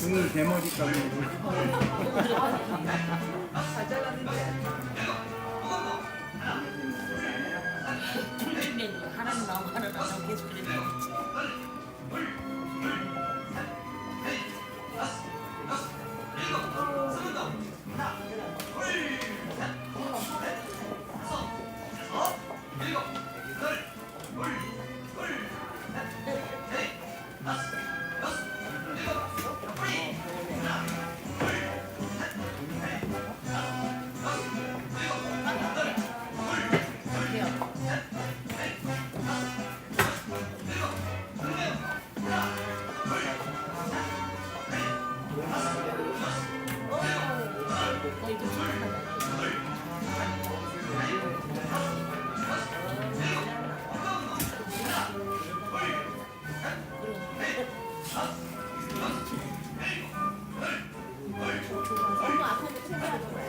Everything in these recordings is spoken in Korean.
중이 대머리 감고. 잘 잘랐는데. 둘중에 하나는 나오고 하나는 안 나오고 계속 그랬는데 거의 좀 심각하다. 엄마 앞에서 생각하는 거야.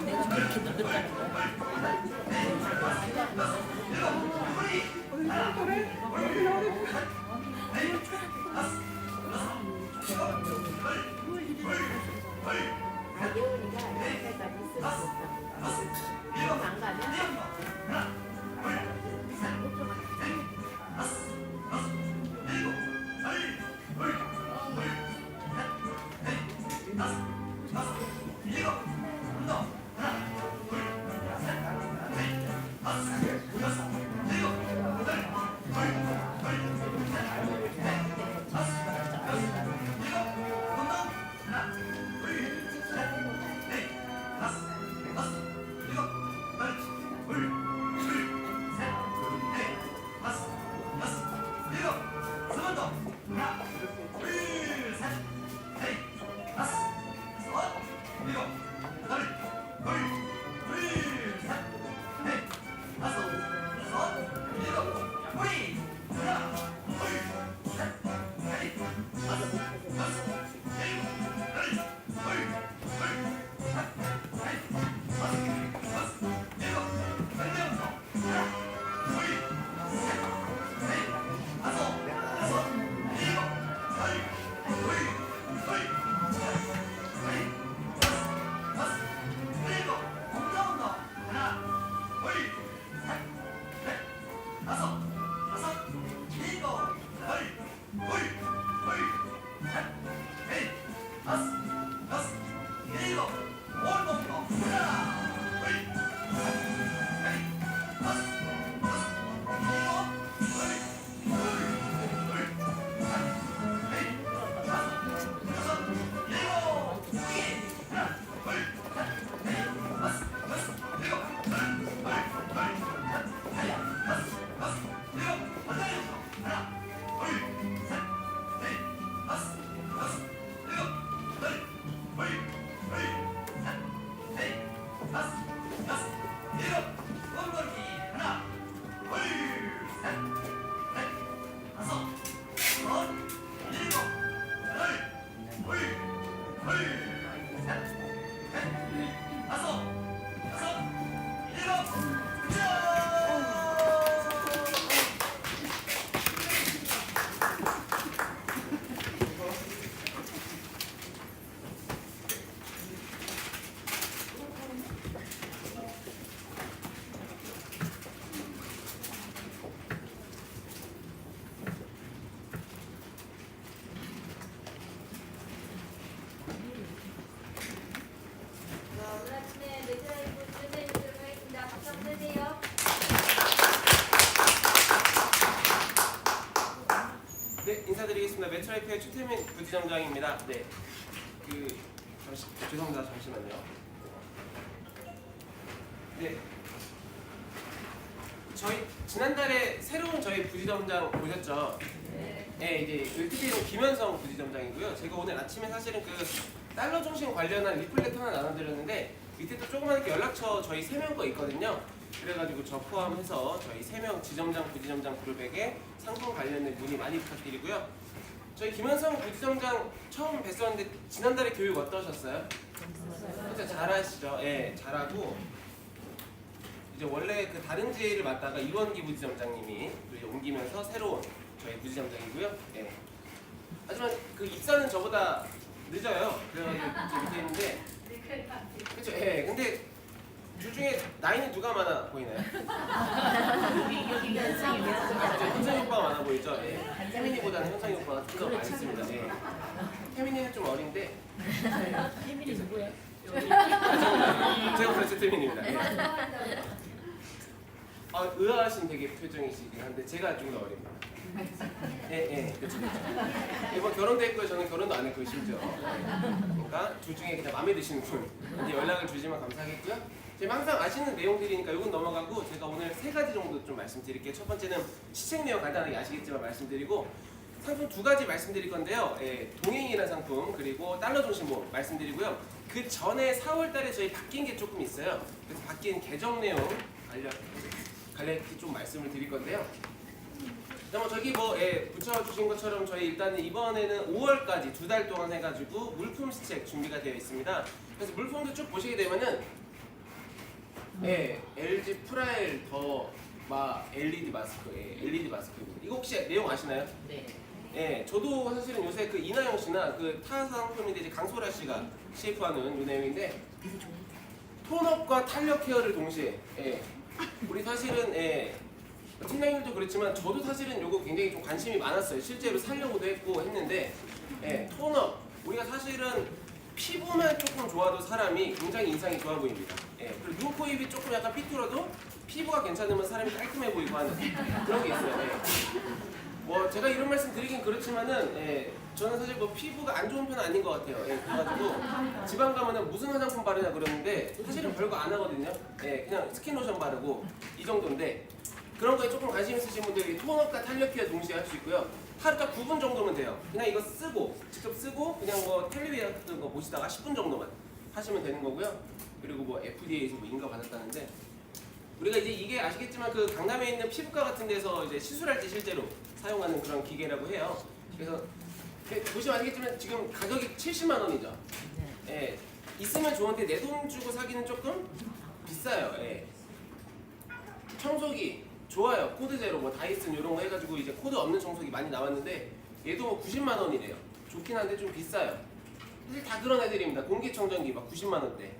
내가 그렇게 늙었다는 거야. 가게오니가 이렇게까지 있을 수 없다. 이건 안 가면 네, 인사드리겠습니다. 메트라이프의 최태민 부지점장입니다. 네, 죄송합니다. 잠시만요. 네, 저희 지난달에 새로운 저희 부지점장 보셨죠? 네, 이제 을티비는 김현성 부지점장이고요. 제가 오늘 아침에 사실은 그 달러 중심 관련한 리플렛 하나 나눠드렸는데 밑에 또 조그맣게 연락처 저희 3명 거 있거든요. 그래가지고 저 포함해서 저희 3명 지점장, 부지점장 그룹에게 상품 관련된 문의 많이 부탁드리고요. 저희 김현성 부지점장 처음 뵀었는데 지난달에 교육 어떠셨어요? 진짜 잘하시죠? 예, 잘하고 이제 원래 그 다른 지회를 맡다가 이원기 부지점장님이 또 이제 옮기면서 새로운 저희 부지점장이고요. 예. 하지만 그 입사는 저보다 늦어요. 그래가지고 제 밑에 있는데 그렇죠. 예. 근데 둘 중에 나이는 누가 많아 보이나요? 여기 현상이 현상이 오빠가 많아 보이죠? 예. 태민이보다는 현상이 오빠가 좀 더 많이 있습니다. 예. 태민이는 좀 어린데 혜민이 누구야? 제가 그렇죠. 태민입니다. 예. 의아하신 되게 표정이시긴 한데 제가 좀 더 어립니다. 예, 그렇죠. 이번 결혼도 했고요. 저는 결혼도 안 했고요, 심지어. 그러니까 둘 중에 그냥 마음에 드시는 분 이제 연락을 주시면 감사하겠고요. 제가 항상 아시는 내용들이니까 이건 넘어가고 제가 오늘 3가지 정도 좀 말씀드릴게요. 첫 번째는 시책 내용 간단하게 아시겠지만 말씀드리고 상품 2가지 말씀드릴 건데요. 예, 동행이라는 상품 그리고 달러 중심모 말씀드리고요. 그 전에 4월달에 저희 바뀐 게 조금 있어요. 그래서 바뀐 개정 내용 간략히 좀 말씀을 드릴 건데요. 저기 붙여주신 것처럼 저희 일단은 이번에는 5월까지 2달 동안 해가지고 물품 시책 준비가 되어 있습니다. 그래서 물품도 쭉 보시게 되면은 LG 프라일 LED 마스크, LED 마스크입니다. 이거 혹시 내용 아시나요? 네. 저도 사실은 요새 그 이나영 씨나 그 타 상품인데 이제 강소라 씨가 CF하는 이 내용인데 톤업과 탄력 케어를 동시에 우리 사실은 팀장님도 그렇지만 저도 사실은 요거 굉장히 좀 관심이 많았어요. 실제로 살려고도 했고 했는데 톤업 우리가 사실은 피부만 조금 좋아도 사람이 굉장히 인상이 좋아 보입니다. 그리고 눈, 코, 입이 조금 약간 삐뚤어도 피부가 괜찮으면 사람이 깔끔해 보이고 하는 그런 게 있어요. 뭐 제가 이런 말씀 드리긴 그렇지만은 저는 사실 뭐 피부가 안 좋은 편은 아닌 것 같아요. 그래가지고 지방 가면은 무슨 화장품 바르냐 그러는데 사실은 별거 안 하거든요. 그냥 스킨 로션 바르고 이 정도인데 그런 거에 조금 관심 있으신 분들이 톤업과 탄력 케어 동시에 할 수 있고요. 하루 딱 9분 정도면 돼요. 그냥 이거 쓰고 직접 쓰고 그냥 뭐 텔레비전 같은 거 보시다가 10분 정도만 하시면 되는 거고요. 그리고 뭐 FDA에서 뭐 인가 받았다는데 우리가 이제 이게 아시겠지만 그 강남에 있는 피부과 같은 데서 이제 시술할 때 실제로 사용하는 그런 기계라고 해요. 그래서 보시면 아시겠지만 지금 가격이 70만 원이죠. 있으면 좋은데 내 돈 주고 사기는 조금 비싸요. 청소기 좋아요. 코드 제로 뭐 다이슨 이런 거 해가지고 이제 코드 없는 청소기 많이 나왔는데 얘도 뭐 90만 원이래요. 좋긴 한데 좀 비싸요. 사실 다 그런 애들입니다. 공기청정기 막 90만 원대,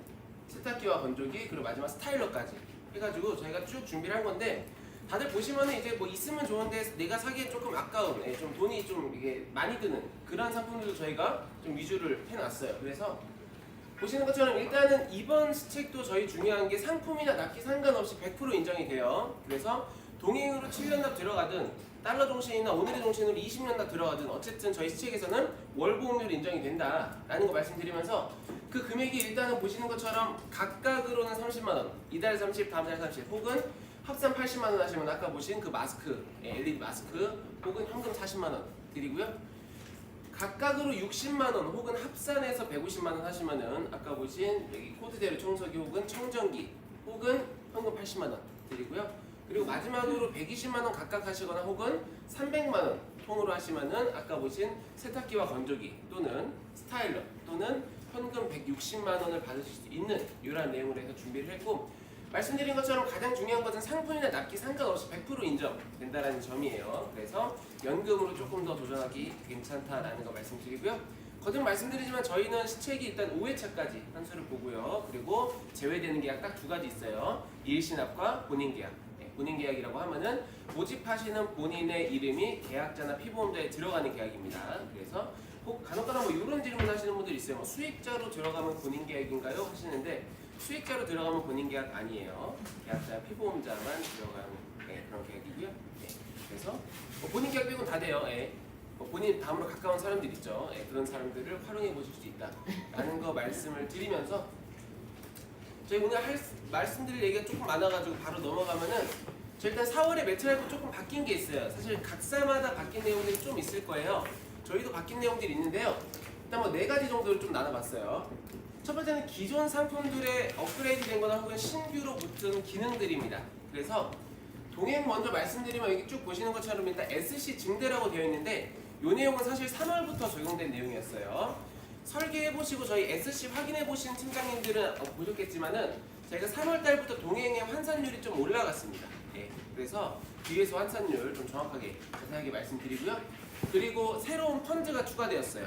세탁기와 건조기 그리고 마지막 스타일러까지 해가지고 저희가 쭉 준비를 한 건데 다들 보시면은 이제 뭐 있으면 좋은데 내가 사기엔 조금 아까운 좀 돈이 좀 이게 많이 드는 그런 상품들도 저희가 좀 위주를 해놨어요. 그래서 보시는 것처럼 일단은 이번 시책도 저희 중요한 게 상품이나 납기 상관없이 100% 인정이 돼요. 그래서 동행으로 7년납 들어가든 달러 종신이나 오늘의 종신으로 20년납 들어가든 어쨌든 저희 시책에서는 월보험료로 인정이 된다라는 거 말씀드리면서 그 금액이 일단은 보시는 것처럼 각각으로는 30만 원, 이달 30, 다음 달 30 혹은 합산 80만 원 하시면 아까 보신 그 마스크, LED 마스크 혹은 현금 40만 원 드리고요. 각각으로 60만 원 혹은 합산해서 150만 원 하시면은 아까 보신 여기 코드대로 청소기 혹은 청정기 혹은 현금 80만 원 드리고요. 그리고 마지막으로 120만 원 각각 하시거나 혹은 300만 원 통으로 하시면은 아까 보신 세탁기와 건조기 또는 스타일러 또는 현금 160만 원을 받으실 수 있는 이러한 내용으로 해서 준비를 했고 말씀드린 것처럼 가장 중요한 것은 상품이나 납기 상관없이 100% 인정된다는 점이에요. 그래서 연금으로 조금 더 도전하기 괜찮다라는 거 말씀드리고요. 거듭 말씀드리지만 저희는 시책이 일단 5회차까지 한수를 보고요. 그리고 제외되는 계약 딱 2가지 있어요. 일시납과 본인계약. 본인계약이라고 하면은 모집하시는 본인의 이름이 계약자나 피보험자에 들어가는 계약입니다. 그래서 혹 간혹가다 뭐 이런 질문 하시는 분들 있어요. 뭐 수익자로 들어가면 본인계약인가요? 하시는데 수익자로 들어가면 본인계약 아니에요. 계약자 피보험자만 들어가는 그런 계약이고요. 그래서 뭐 본인계약 빼고는 다 돼요. 뭐 본인 다음으로 가까운 사람들 있죠. 그런 사람들을 활용해 보실 수 있다라는 거 말씀을 드리면서 저희 오늘 말씀드릴 얘기가 조금 많아가지고 바로 넘어가면은 저 일단 4월에 매출알고 조금 바뀐 게 있어요. 사실 각사마다 바뀐 내용들이 좀 있을 거예요. 저희도 바뀐 내용들이 있는데요. 일단 뭐 4가지 정도를 좀 나눠봤어요. 첫 번째는 기존 상품들의 업그레이드 된 거나 혹은 신규로 붙은 기능들입니다. 그래서 동행 먼저 말씀드리면 여기 쭉 보시는 것처럼 일단 SC 증대라고 되어 있는데 이 내용은 사실 3월부터 적용된 내용이었어요. 설계해보시고 저희 SC 확인해보신 팀장님들은 보셨겠지만은 저희가 3월달부터 동행의 환산율이 좀 올라갔습니다. 예, 그래서 뒤에서 환산율 좀 정확하게 자세하게 말씀드리고요. 그리고 새로운 펀드가 추가되었어요.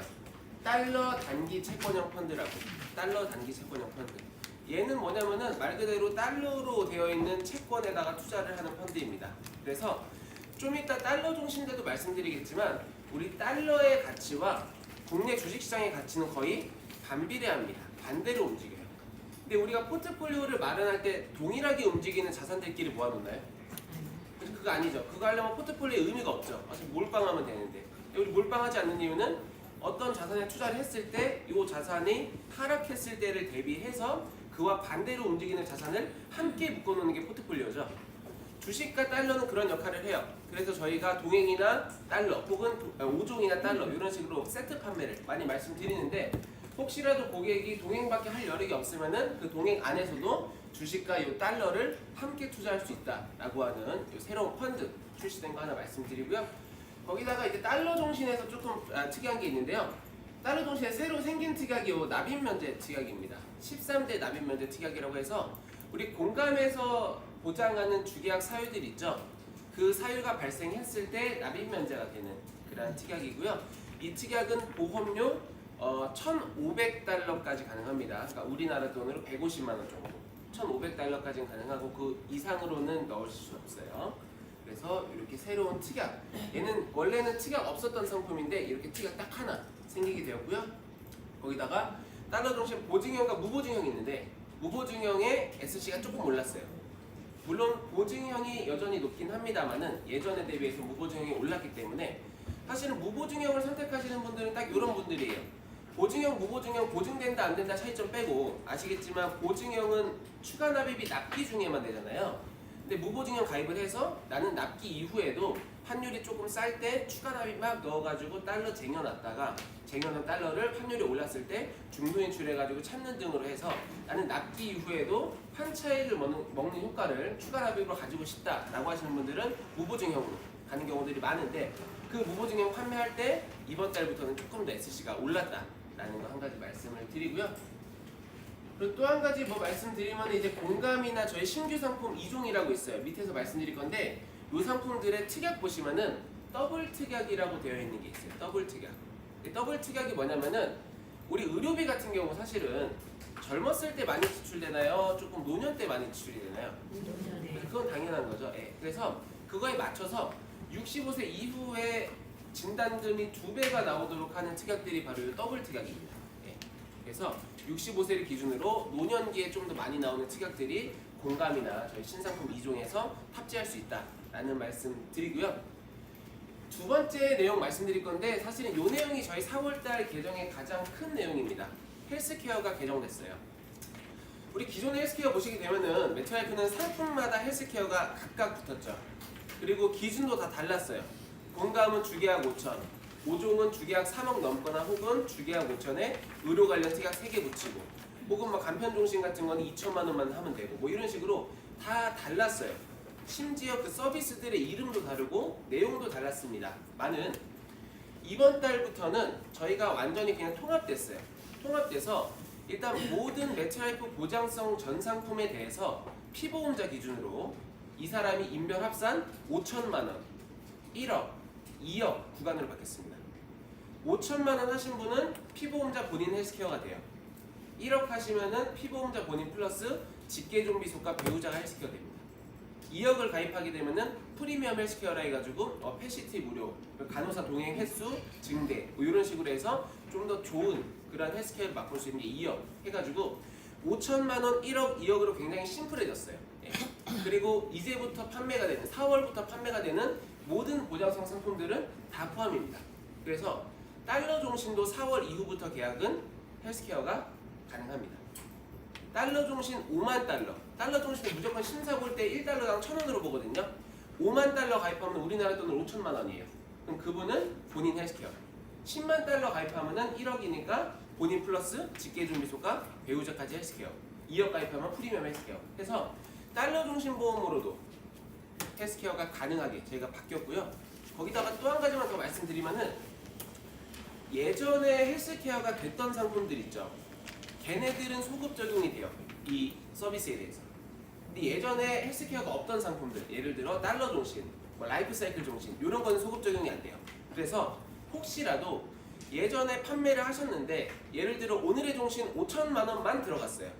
달러 단기 채권형 펀드라고. 달러 단기 채권형 펀드. 얘는 뭐냐면은 말 그대로 달러로 되어 있는 채권에다가 투자를 하는 펀드입니다. 그래서 좀 이따 달러 종신대도 말씀드리겠지만 우리 달러의 가치와 국내 주식시장의 가치는 거의 반비례합니다. 반대로 움직여요. 근데 우리가 포트폴리오를 마련할 때 동일하게 움직이는 자산들끼리 모아놓나요? 그거 아니죠. 그거 하려면 포트폴리오에 의미가 없죠. 어차피 몰빵하면 되는데. 우리 몰빵하지 않는 이유는 어떤 자산에 투자를 했을 때 이 자산이 하락했을 때를 대비해서 그와 반대로 움직이는 자산을 함께 묶어놓는 게 포트폴리오죠. 주식과 달러는 그런 역할을 해요. 그래서 저희가 동행이나 달러 혹은 5종이나 달러 이런 식으로 세트 판매를 많이 말씀드리는데 혹시라도 고객이 동행밖에 할 여력이 없으면은 그 동행 안에서도 주식과 이 달러를 함께 투자할 수 있다라고 하는 이 새로운 펀드 출시된 거 하나 말씀드리고요. 거기다가 이제 달러 종신에서 조금 특이한 게 있는데요. 달러 종신에 새로 생긴 특약이 이 납입 면제 특약입니다. 13대 납입 면제 특약이라고 해서 우리 공감에서 보장하는 주계약 사유들 있죠. 그 사유가 발생했을 때 납입 면제가 되는 그런 특약이고요. 이 특약은 보험료 1,500달러까지 가능합니다. 그러니까 우리나라 돈으로 150만 원 정도. 1,500달러까지는 가능하고 그 이상으로는 넣으실 수 없어요. 그래서 이렇게 새로운 특약. 얘는 원래는 특약 없었던 상품인데 이렇게 특약 딱 하나 생기게 되었고요. 거기다가 달러 종신 보증형과 무보증형이 있는데 무보증형의 SC가 조금 올랐어요. 물론 보증형이 여전히 높긴 합니다만은 예전에 대비해서 무보증형이 올랐기 때문에 사실은 무보증형을 선택하시는 분들은 딱 이런 분들이에요. 보증형, 무보증형, 보증된다 안 된다 차이점 빼고 아시겠지만 보증형은 추가 납입이 납기 중에만 되잖아요. 근데 무보증형 가입을 해서 나는 납기 이후에도 환율이 조금 쌀 때 추가 납입 막 넣어가지고 달러 쟁여놨다가 쟁여놓은 달러를 환율이 올랐을 때 중도인출해가지고 찾는 등으로 해서 나는 납기 이후에도 판 차익을 먹는 효과를 추가 납입으로 가지고 싶다라고 하시는 분들은 무보증형으로 가는 경우들이 많은데 그 무보증형 판매할 때 이번 달부터는 조금 더 SC가 올랐다라는 거 한 가지 말씀을 드리고요. 그리고 또 한 가지 뭐 말씀드리면 이제 공감이나 저희 신규 상품 2종이라고 있어요. 밑에서 말씀드릴 건데 이 상품들의 특약 보시면은 더블 특약이라고 되어 있는 게 있어요. 더블 특약. 더블 특약이 뭐냐면은 우리 의료비 같은 경우 사실은 젊었을 때 많이 지출되나요? 조금 노년 때 많이 지출이 되나요? 그건 당연한 거죠. 예. 그래서 그거에 맞춰서 65세 이후에 진단금이 2배가 나오도록 하는 특약들이 바로 이 더블 특약입니다. 예. 그래서 65세를 기준으로 노년기에 좀 더 많이 나오는 특약들이 공감이나 저희 신상품 2종에서 탑재할 수 있다라는 말씀 드리고요. 두 번째 내용 말씀드릴 건데 사실은 이 내용이 저희 4월달 개정의 가장 큰 내용입니다. 헬스케어가 개정됐어요. 우리 기존의 헬스케어 보시게 되면은 매트라이프는 상품마다 헬스케어가 각각 붙었죠. 그리고 기준도 다 달랐어요. 공감은 주계약 5천, 5종은 주계약 3억 넘거나 혹은 주계약 5천에 의료 관련 특약 3개 붙이고 혹은 뭐 간편종신 같은 거는 2천만 원만 하면 되고 뭐 이런 식으로 다 달랐어요. 심지어 그 서비스들의 이름도 다르고 내용도 달랐습니다. 많은 이번 달부터는 저희가 완전히 그냥 통합됐어요. 통합돼서 일단 모든 매트라이프 보장성 전 상품에 대해서 피보험자 기준으로 이 사람이 인별 합산 5천만 원, 1억, 2억 구간으로 받겠습니다. 5천만 원 하신 분은 피보험자 본인 헬스케어가 돼요. 1억 하시면은 피보험자 본인 플러스 직계종비속과 배우자가 헬스케어 됩니다. 2억을 가입하게 되면은 프리미엄 헬스케어라 해가지고 패시티 무료, 간호사 동행 횟수 증대 뭐 이런 식으로 해서 좀 더 좋은 그런 헬스케어를 맛볼 수 있는 게 2억 해가지고 5천만 원, 1억, 2억으로 굉장히 심플해졌어요. 예. 그리고 이제부터 판매가 되는 4월부터 판매가 되는 모든 보장성 상품들은 다 포함입니다. 그래서 달러 종신도 4월 이후부터 계약은 헬스케어가 가능합니다. 달러 종신 5만 달러. 달러 종신은 무조건 신사 볼 때 1달러당 1,000원으로 보거든요. 5만 달러 가입하면 우리나라 돈으로 5천만 원이에요. 그럼 그분은 본인 헬스케어. 10만 달러 가입하면은 1억이니까 본인 플러스 직계준비소가 배우자까지 헬스케어 2억 가입하면 프리미엄 헬스케어 해서 달러 중심 보험으로도 헬스케어가 가능하게 저희가 바뀌었고요. 거기다가 또 한 가지만 더 말씀드리면은 예전에 헬스케어가 됐던 상품들 있죠. 걔네들은 소급 적용이 돼요. 이 서비스에 대해서. 근데 예전에 헬스케어가 없던 상품들, 예를 들어 달러 종신, 뭐 라이프 사이클 종신 이런 거는 소급 적용이 안 돼요. 그래서 혹시라도 예전에 판매를 하셨는데 예를 들어 오늘의 종신 5천만 원만 들어갔어요.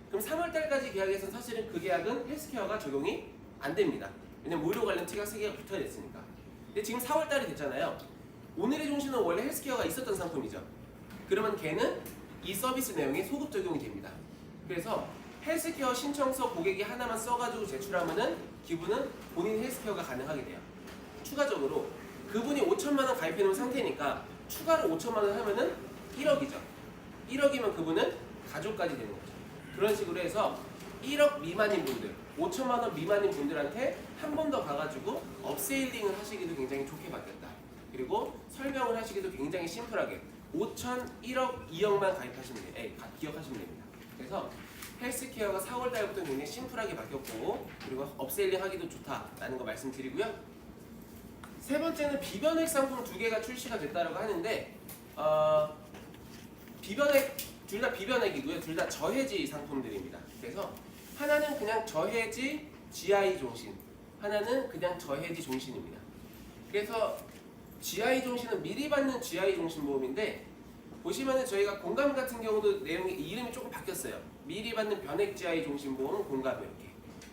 그럼 3월 달까지 계약에서 사실은 그 계약은 헬스케어가 적용이 안 됩니다. 왜냐면 무료 관련 특약 3개가 붙어야 됐으니까. 근데 지금 4월 달이 됐잖아요. 오늘의 종신은 원래 헬스케어가 있었던 상품이죠. 그러면 걔는 이 서비스 내용에 소급 적용이 됩니다. 그래서 헬스케어 신청서 고객이 하나만 써가지고 제출하면은 기부는 본인 헬스케어가 가능하게 돼요. 추가적으로 그분이 5천만 원 가입해 놓은 상태니까 추가로 5천만 원 하면은 1억이죠. 1억이면 그분은 가족까지 되는 거죠. 그런 식으로 해서 1억 미만인 분들, 5천만 원 미만인 분들한테 한 번 더 가가지고 업세일링을 하시기도 굉장히 좋게 바뀌었다. 그리고 설명을 하시기도 굉장히 심플하게 5천, 1억, 2억만 가입하시면 돼요. 기억하시면 됩니다. 그래서 헬스케어가 4월 달부터 굉장히 심플하게 바뀌었고 그리고 업세일링 하기도 좋다라는 거 말씀드리고요. 세 번째는 비변액 상품 2개가 출시가 됐다고 하는데 비변액 둘 다 비변액이고요. 둘 다 저해지 상품들입니다. 그래서 하나는 그냥 저해지 GI 종신, 하나는 그냥 저해지 종신입니다. 그래서 GI 종신은 미리 받는 GI 종신 보험인데 보시면은 저희가 공감 같은 경우도 내용이 이름이 조금 바뀌었어요. 미리 받는 변액 GI 종신 보험은 공감 이렇게.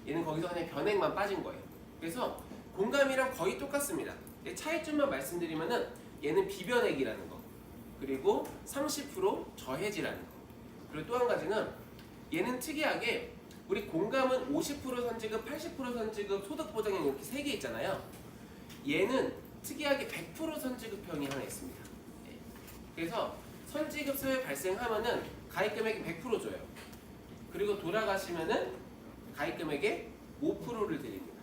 얘는 거기서 그냥 변액만 빠진 거예요. 그래서 공감이랑 거의 똑같습니다. 차이점만 말씀드리면은 얘는 비변액이라는 거, 그리고 30% 저해지라는 거. 그리고 또 한 가지는 얘는 특이하게 우리 공감은 50% 선지급, 80% 선지급, 소득 보장액 이렇게 3개 있잖아요. 얘는 특이하게 100% 선지급형이 하나 있습니다. 그래서 선지급 사유 발생하면은 가입 금액이 100% 줘요. 그리고 돌아가시면은 가입 금액의 5%를 드립니다.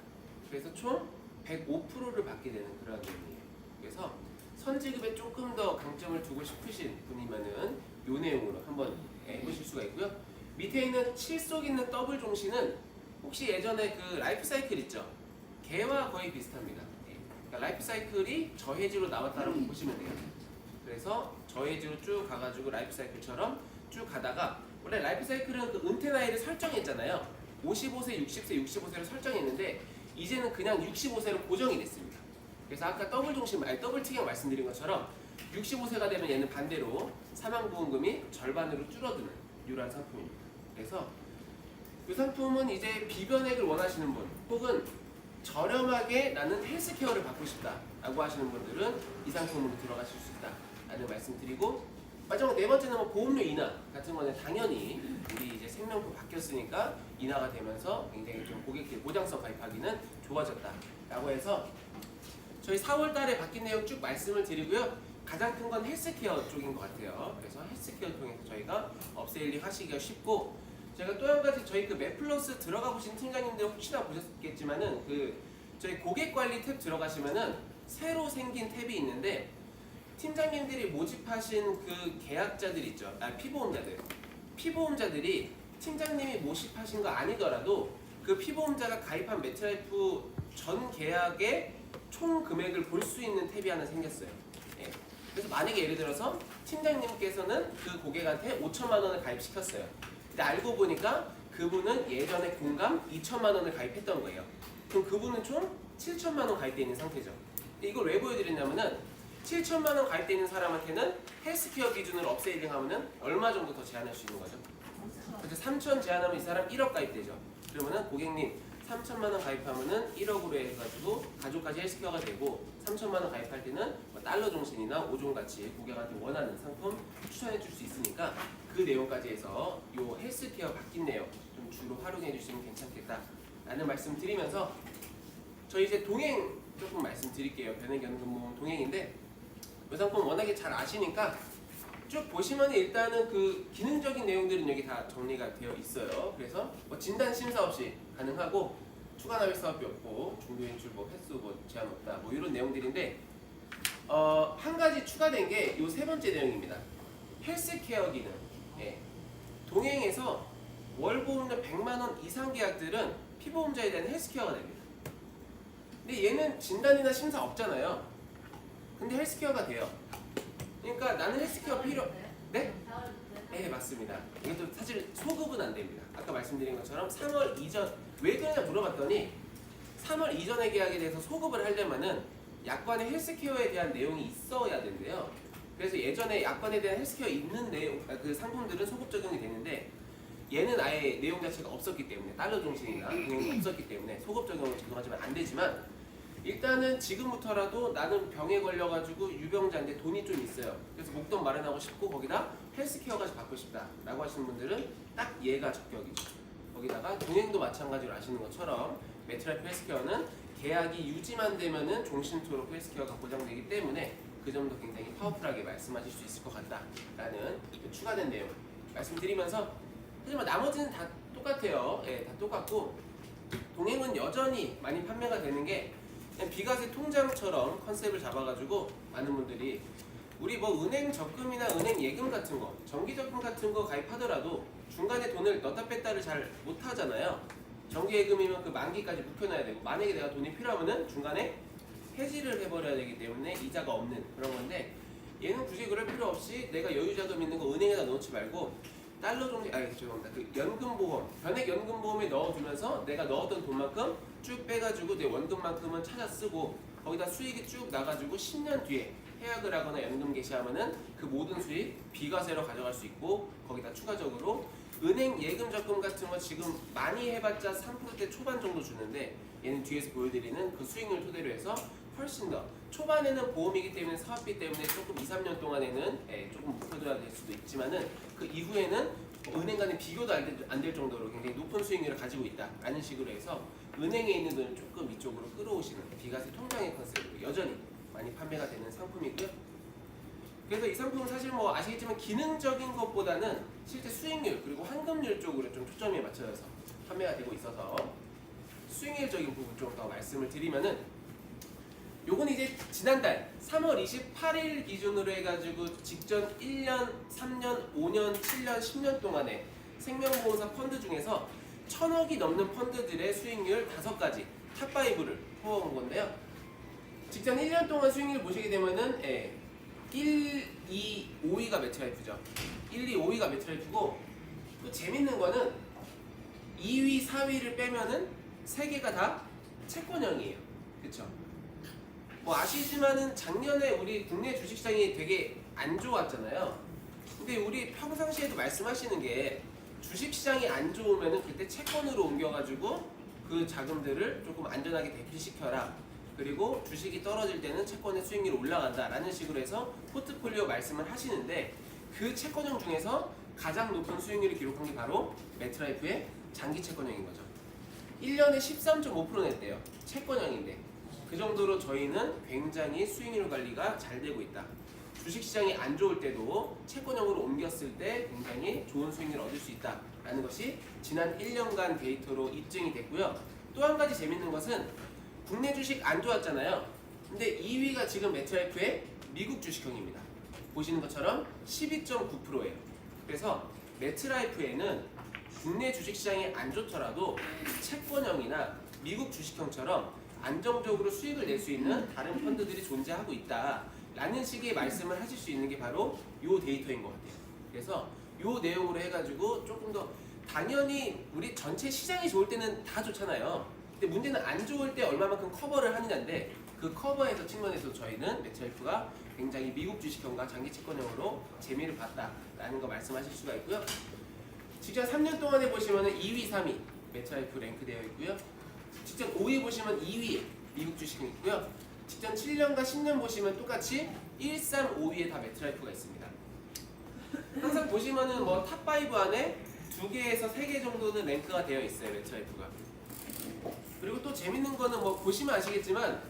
그래서 총 105%를 받게 되는 그런 내용이에요. 그래서 선지급에 조금 더 강점을 두고 싶으신 분이면은 이 내용으로 한번 해보실 수가 있고요. 밑에 있는 7속 있는 더블 종신은 혹시 예전에 그 라이프 사이클 있죠? 걔와 거의 비슷합니다. 그러니까 라이프 사이클이 저해지로 나왔다고 보시면 돼요. 그래서 저해지로 쭉 가가지고 라이프 사이클처럼 쭉 가다가 원래 라이프 사이클은 그 은퇴 나이를 설정했잖아요. 55세, 60세, 65세로 설정했는데 이제는 그냥 65세로 고정이 됐습니다. 그래서 아까 더블 종신 더블 특약 말씀드린 것처럼 65세가 되면 얘는 반대로 사망보험금이 절반으로 줄어드는 이러한 상품입니다. 그래서 이 상품은 이제 비변액을 원하시는 분 혹은 저렴하게 나는 헬스케어를 받고 싶다라고 하시는 분들은 이 상품으로 들어가실 수 있다라는 말씀드리고 마지막 네 번째는 뭐 보험료 인하 같은 거는 당연히 우리 이제 생명품 바뀌었으니까 인하가 되면서 굉장히 좀 고객들 보장성 가입하기는 좋아졌다라고 해서 저희 4월 달에 바뀐 내용 쭉 말씀을 드리고요. 가장 큰 건 헬스케어 쪽인 것 같아요. 그래서 헬스케어 통해서 저희가 업세일링 하시기가 쉽고 제가 또 한 가지 저희 그 맵플러스 들어가 보신 팀장님들 혹시나 보셨겠지만은 그 저희 고객 관리 탭 들어가시면은 새로 생긴 탭이 있는데 팀장님들이 모집하신 그 계약자들 있죠. 피보험자들이 팀장님이 모집하신 거 아니더라도 그 피보험자가 가입한 매트라이프 전 계약의 총 금액을 볼 수 있는 탭이 하나 생겼어요. 예. 그래서 만약에 예를 들어서 팀장님께서는 그 고객한테 5천만 원을 가입시켰어요. 근데 알고 보니까 그분은 예전에 공감 2천만 원을 가입했던 거예요. 그럼 그분은 총 7천만 원 가입되어 있는 상태죠. 이걸 왜 보여드렸냐면은 7천만 원 가입되어 있는 사람한테는 헬스케어 기준으로 업세일링 하면은 얼마 정도 더 제한할 수 있는 거죠? 그래서 3천 제한하면 이 사람 1억 가입되죠. 그러면은 고객님 3천만 원 가입하면은 1억으로 해가지고 가족까지 헬스케어가 되고 3천만 원 가입할 때는 뭐 달러 종신이나 5종 같이 고객한테 원하는 상품 추천해 줄 수 있으니까 그 내용까지 해서 요 헬스케어 바뀐 내용 좀 주로 활용해 주시면 괜찮겠다라는 말씀 드리면서 저희 이제 동행 조금 말씀드릴게요. 변액연금보험 동행인데 이 상품 워낙에 잘 아시니까 쭉 보시면 일단은 그 기능적인 내용들은 여기 다 정리가 되어 있어요. 그래서 뭐 진단 심사 없이 가능하고 추가 납입 사업비 없고 중도 인출 뭐 횟수 뭐 제한 없다 뭐 이런 내용들인데 한 가지 추가된 게 이 세 번째 내용입니다. 헬스케어 기능. 예. 동행에서 월보험료 100만 원 이상 계약들은 피보험자에 대한 헬스케어가 됩니다. 근데 얘는 진단이나 심사 없잖아요. 근데 헬스케어가 돼요. 그러니까 나는 헬스케어 필요. 네? 네, 맞습니다. 이것도 사실 소급은 안 됩니다. 아까 말씀드린 것처럼 3월 이전 왜 그러냐 물어봤더니 3월 이전의 계약에 대해서 소급을 하려면은 약관에 헬스케어에 대한 내용이 있어야 된대요. 그래서 예전에 약관에 대한 헬스케어 있는 내용 그 상품들은 소급 적용이 되는데 얘는 아예 내용 자체가 없었기 때문에 달러 종신이나 내용이 없었기 때문에 소급 적용을 적용하지만 안 되지만 일단은 지금부터라도 나는 병에 걸려가지고 유병자인데 돈이 좀 있어요. 그래서 목돈 마련하고 싶고 거기다 헬스케어까지 받고 싶다라고 하시는 분들은 딱 얘가 적격이죠. 거기다가 동행도 마찬가지로 아시는 것처럼 매트라이프 헬스케어는 계약이 유지만 되면은 종신토록 헬스케어가 보장되기 때문에 그 점도 굉장히 파워풀하게 말씀하실 수 있을 것 같다라는 추가된 내용 말씀드리면서 하지만 나머지는 다 똑같아요. 예, 다 똑같고 동행은 여전히 많이 판매가 되는 게 그냥 비과세 통장처럼 컨셉을 잡아가지고 많은 분들이 우리 뭐 은행 적금이나 은행 예금 같은 거, 정기 적금 같은 거 가입하더라도 중간에 돈을 넣다 뺐다를 잘 못하잖아요. 정기 예금이면 그 만기까지 묵혀놔야 되고 만약에 내가 돈이 필요하면은 중간에 해지를 해버려야 되기 때문에 이자가 없는 그런 건데 얘는 굳이 그럴 필요 없이 내가 여유자금 있는 거 은행에다 넣지 말고 달러 종류, 죄송합니다. 그 연금보험, 변액연금보험에 넣어두면서 내가 넣었던 돈만큼 쭉 빼가지고 내 원금만큼은 찾아 쓰고 거기다 수익이 쭉 나가지고 10년 뒤에 해약을 하거나 연금 개시하면은 그 모든 수익 비과세로 가져갈 수 있고 거기다 추가적으로 은행 예금 적금 같은 거 지금 많이 해봤자 3%대 초반 정도 주는데 얘는 뒤에서 보여드리는 그 수익률 토대로 해서 훨씬 더 초반에는 보험이기 때문에 사업비 때문에 조금 2, 3년 동안에는 조금 묵혀둬야 될 수도 있지만은 그 이후에는 은행 간의 비교도 안 될 정도로 굉장히 높은 수익률을 가지고 있다라는 식으로 해서 은행에 있는 돈을 조금 이쪽으로 끌어오시는 비과세 통장의 컨셉으로 여전히 많이 판매가 되는 상품이고요. 그래서 이 상품은 사실 뭐 아시겠지만 기능적인 것보다는 실제 수익률 그리고 환급률 쪽으로 좀 초점이 맞춰져서 판매가 되고 있어서 수익률적인 부분 좀 더 말씀을 드리면은 요건 이제 지난달 3월 28일 기준으로 해가지고 직전 1년, 3년, 5년, 7년, 10년 동안의 생명보험사 펀드 중에서 1000억이 넘는 펀드들의 수익률 5가지 탑5를 뽑아온 건데요. 직전 1년 동안 수익률 보시게 되면은 1, 2, 5위가 매트라이프죠. 1, 2, 5위가 매트라이프고 또 재밌는 거는 2위, 4위를 빼면은 3개가 다 채권형이에요. 그쵸? 뭐 아시지만은 작년에 우리 국내 주식시장이 되게 안 좋았잖아요. 근데 우리 평상시에도 말씀하시는 게 주식시장이 안 좋으면은 그때 채권으로 옮겨가지고 그 자금들을 조금 안전하게 대피시켜라. 그리고 주식이 떨어질 때는 채권의 수익률이 올라간다라는 식으로 해서 포트폴리오 말씀을 하시는데 그 채권형 중에서 가장 높은 수익률을 기록한 게 바로 매트라이프의 장기 채권형인 거죠. 1년에 13.5% 냈대요. 채권형인데 그 정도로 저희는 굉장히 수익률 관리가 잘 되고 있다. 주식시장이 안 좋을 때도 채권형으로 옮겼을 때 굉장히 좋은 수익률을 얻을 수 있다라는 것이 지난 1년간 데이터로 입증이 됐고요. 또 한 가지 재밌는 것은 국내 주식 안 좋았잖아요. 근데 2위가 지금 매트라이프의 미국 주식형입니다. 보시는 것처럼 12.9%예요. 그래서 매트라이프에는 국내 주식시장이 안 좋더라도 채권형이나 미국 주식형처럼 안정적으로 수익을 낼 수 있는 다른 펀드들이 존재하고 있다라는 식의 말씀을 하실 수 있는 게 바로 이 데이터인 것 같아요. 그래서 이 내용으로 해가지고 조금 더 당연히 우리 전체 시장이 좋을 때는 다 좋잖아요. 근데 문제는 안 좋을 때 얼마만큼 커버를 하느냐인데 그 커버에서 측면에서 저희는 매트라이프가 굉장히 미국 주식형과 장기 채권형으로 재미를 봤다라는 거 말씀하실 수가 있고요. 직전 3년 동안에 보시면은 2위, 3위 매트라이프 랭크되어 있고요. 직전 5위 보시면 2위 미국 주식이 있고요. 직전 7년과 10년 보시면 똑같이 1, 3, 5위에 다 매트라이프가 있습니다. 항상 보시면은 뭐 탑5 안에 2개에서 3개 정도는 랭크가 되어 있어요. 매트라이프가. 그리고 또 재밌는 거는 뭐 보시면 아시겠지만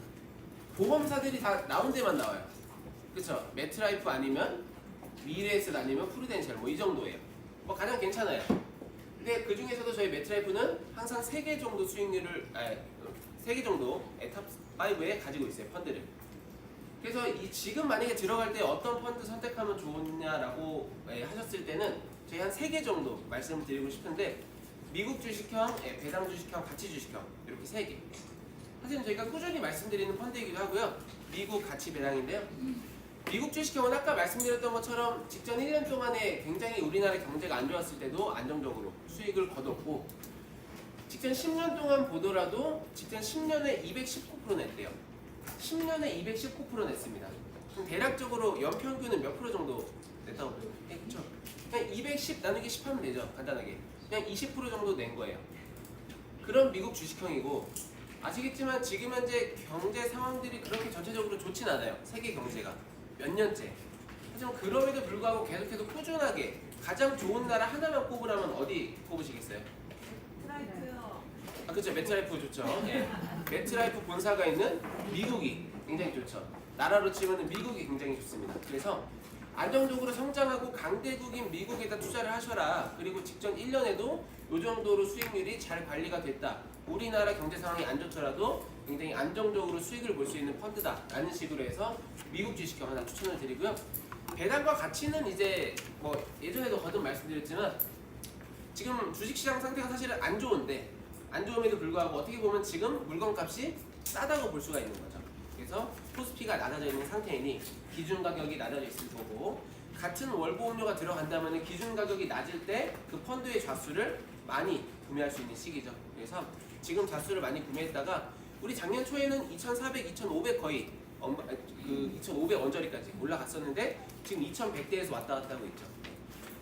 보험사들이 다 나온 데만 나와요. 그쵸? 매트라이프 아니면 미래에셋 아니면 프루덴셜 뭐 이 정도예요. 뭐 가장 괜찮아요. 근데 그 중에서도 저희 매트라이프는 항상 3개 정도 수익률을 3개 정도 탑5에 가지고 있어요. 펀드를. 그래서 지금 만약에 들어갈 때 어떤 펀드 선택하면 좋냐라고 하셨을 때는 저희 한 3개 정도 말씀을 드리고 싶은데 미국 주식형, 배당 주식형, 가치 주식형 이렇게 3개. 사실은 저희가 꾸준히 말씀드리는 펀드이기도 하고요. 미국 가치 배당인데요. 미국 주식형은 아까 말씀드렸던 것처럼 직전 1년 동안에 굉장히 우리나라 경제가 안 좋았을 때도 안정적으로 수익을 거뒀고 직전 10년 동안 보더라도 직전 10년에 219% 냈대요. 10년에 219% 냈습니다. 그럼 대략적으로 연평균은 몇 프로 정도 냈다고 보죠? 그렇죠. 그냥 210 나누기 10 하면 되죠. 간단하게. 그냥 20% 정도 낸 거예요. 그런 미국 주식형이고 아시겠지만 지금 현재 경제 상황들이 그렇게 전체적으로 좋진 않아요. 세계 경제가 몇 년째. 하지만 그럼에도 불구하고 계속해서 꾸준하게 가장 좋은 나라 하나만 꼽으라면 어디 꼽으시겠어요? 아, 그렇죠. 매트라이프 좋죠. 예. 매트라이프 본사가 있는 미국이 굉장히 좋죠. 나라로 치면 미국이 굉장히 좋습니다. 그래서 안정적으로 성장하고 강대국인 미국에다 투자를 하셔라. 그리고 직전 1년에도 요 정도로 수익률이 잘 관리가 됐다. 우리나라 경제 상황이 안 좋더라도 굉장히 안정적으로 수익을 볼 수 있는 펀드다. 라는 식으로 해서 미국 주식형 하나 추천을 드리고요. 배당과 가치는 이제 뭐 예전에도 거듭 말씀드렸지만 지금 주식시장 상태가 사실은 안 좋은데 안 좋음에도 불구하고 어떻게 보면 지금 물건값이 싸다고 볼 수가 있는 거죠. 그래서 코스피가 낮아져 있는 상태이니 기준 가격이 낮아져 있을 거고 같은 월보험료가 들어간다면 기준 가격이 낮을 때 그 펀드의 좌수를 많이 구매할 수 있는 시기죠. 그래서 지금 좌수를 많이 구매했다가 우리 작년 초에는 2,400, 2,500 거의 그 2,500 언저리까지 올라갔었는데 지금 2,100대에서 왔다 갔다 하고 있죠.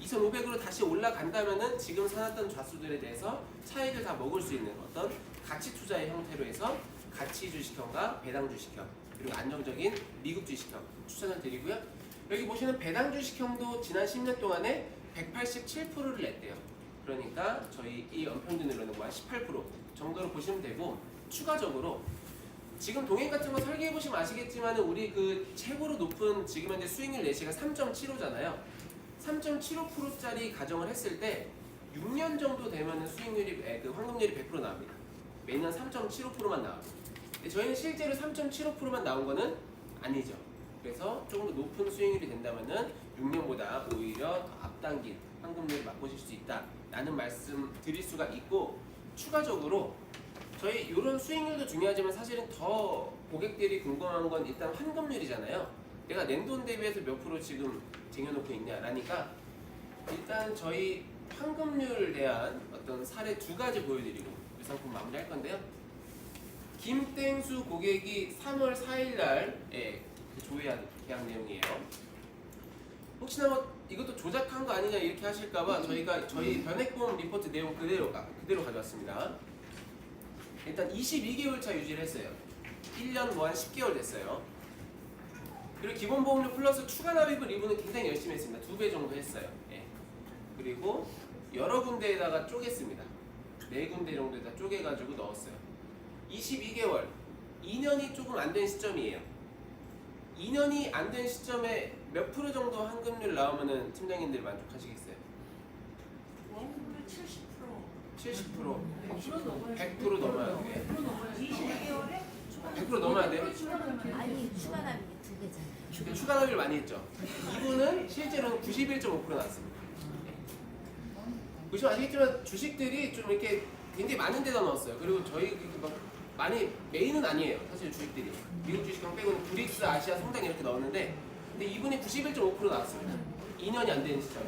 2,500으로 다시 올라간다면은 지금 사놨던 좌수들에 대해서 차익을 다 먹을 수 있는 어떤 가치 투자의 형태로 해서 가치 주식형과 배당 주식형 그리고 안정적인 미국 주식형 추천을 드리고요. 여기 보시는 배당 주식형도 지난 10년 동안에 187%를 냈대요. 그러니까 저희 이 연평균으로는 18% 정도로 보시면 되고 추가적으로 지금 동행 같은 거 설계해 보시면 아시겠지만 우리 그 최고로 높은 지금 현재 수익률 내시가 3.75잖아요. 3.75%짜리 가정을 했을 때 6년 정도 되면 수익률이 그 환급률이 100% 나옵니다. 매년 3.75%만 나옵니다. 저희는 실제로 3.75%만 나온 거는 아니죠. 그래서 조금 더 높은 수익률이 된다면은 6년보다 오히려 더 앞당긴 환급률을 맛보실 수 있다라는 말씀 드릴 수가 있고 추가적으로 저희 이런 수익률도 중요하지만 사실은 더 고객들이 궁금한 건 일단 환급률이잖아요. 내가 낸 돈 대비해서 몇 프로 지금 쟁여놓고 있냐라니까 일단 저희 환급률에 대한 어떤 사례 2가지 보여드리고 이 상품 마무리할 건데요. 김땡수 고객이 3월 4일날 조회한 계약 내용이에요. 혹시나 뭐 이것도 조작한 거 아니냐 이렇게 하실까봐 저희가 저희 변액보험 리포트 내용 그대로 가져왔습니다. 일단 22개월 차 유지를 했어요. 1년 뭐 한 10개월 됐어요. 그리고 기본보험료 플러스 추가 납입을 이분은 굉장히 열심히 했습니다. 2배 정도 했어요. 예. 그리고 여러 군데에다가 쪼갰습니다. 4군데 정도에다 쪼개가지고 넣었어요. 22개월, 2년이 조금 안 된 시점이에요. 2년이 안 된 시점에 몇 프로 정도 환급률 나오면은 팀장님들 만족하시겠어요? 원금률 70%. 70%, 100% 넘어야 돼. 22개월에 100% 넘어야 돼. 아니 추가 납입이 2배잖아요. 추가 납입을 많이 했죠. 이분은 실제로는 91.5% 나왔습니다. 보시면 아시겠지만 주식들이 좀 이렇게 굉장히 많은 데다 넣었어요. 그리고 저희 막 많이 메인은 아니에요. 사실 주식들이 미국 주식형 빼고는 브릭스, 아시아, 성장 이렇게 넣었는데 근데 이분이 91.5% 나왔습니다. 2년이 안 되는 시점에.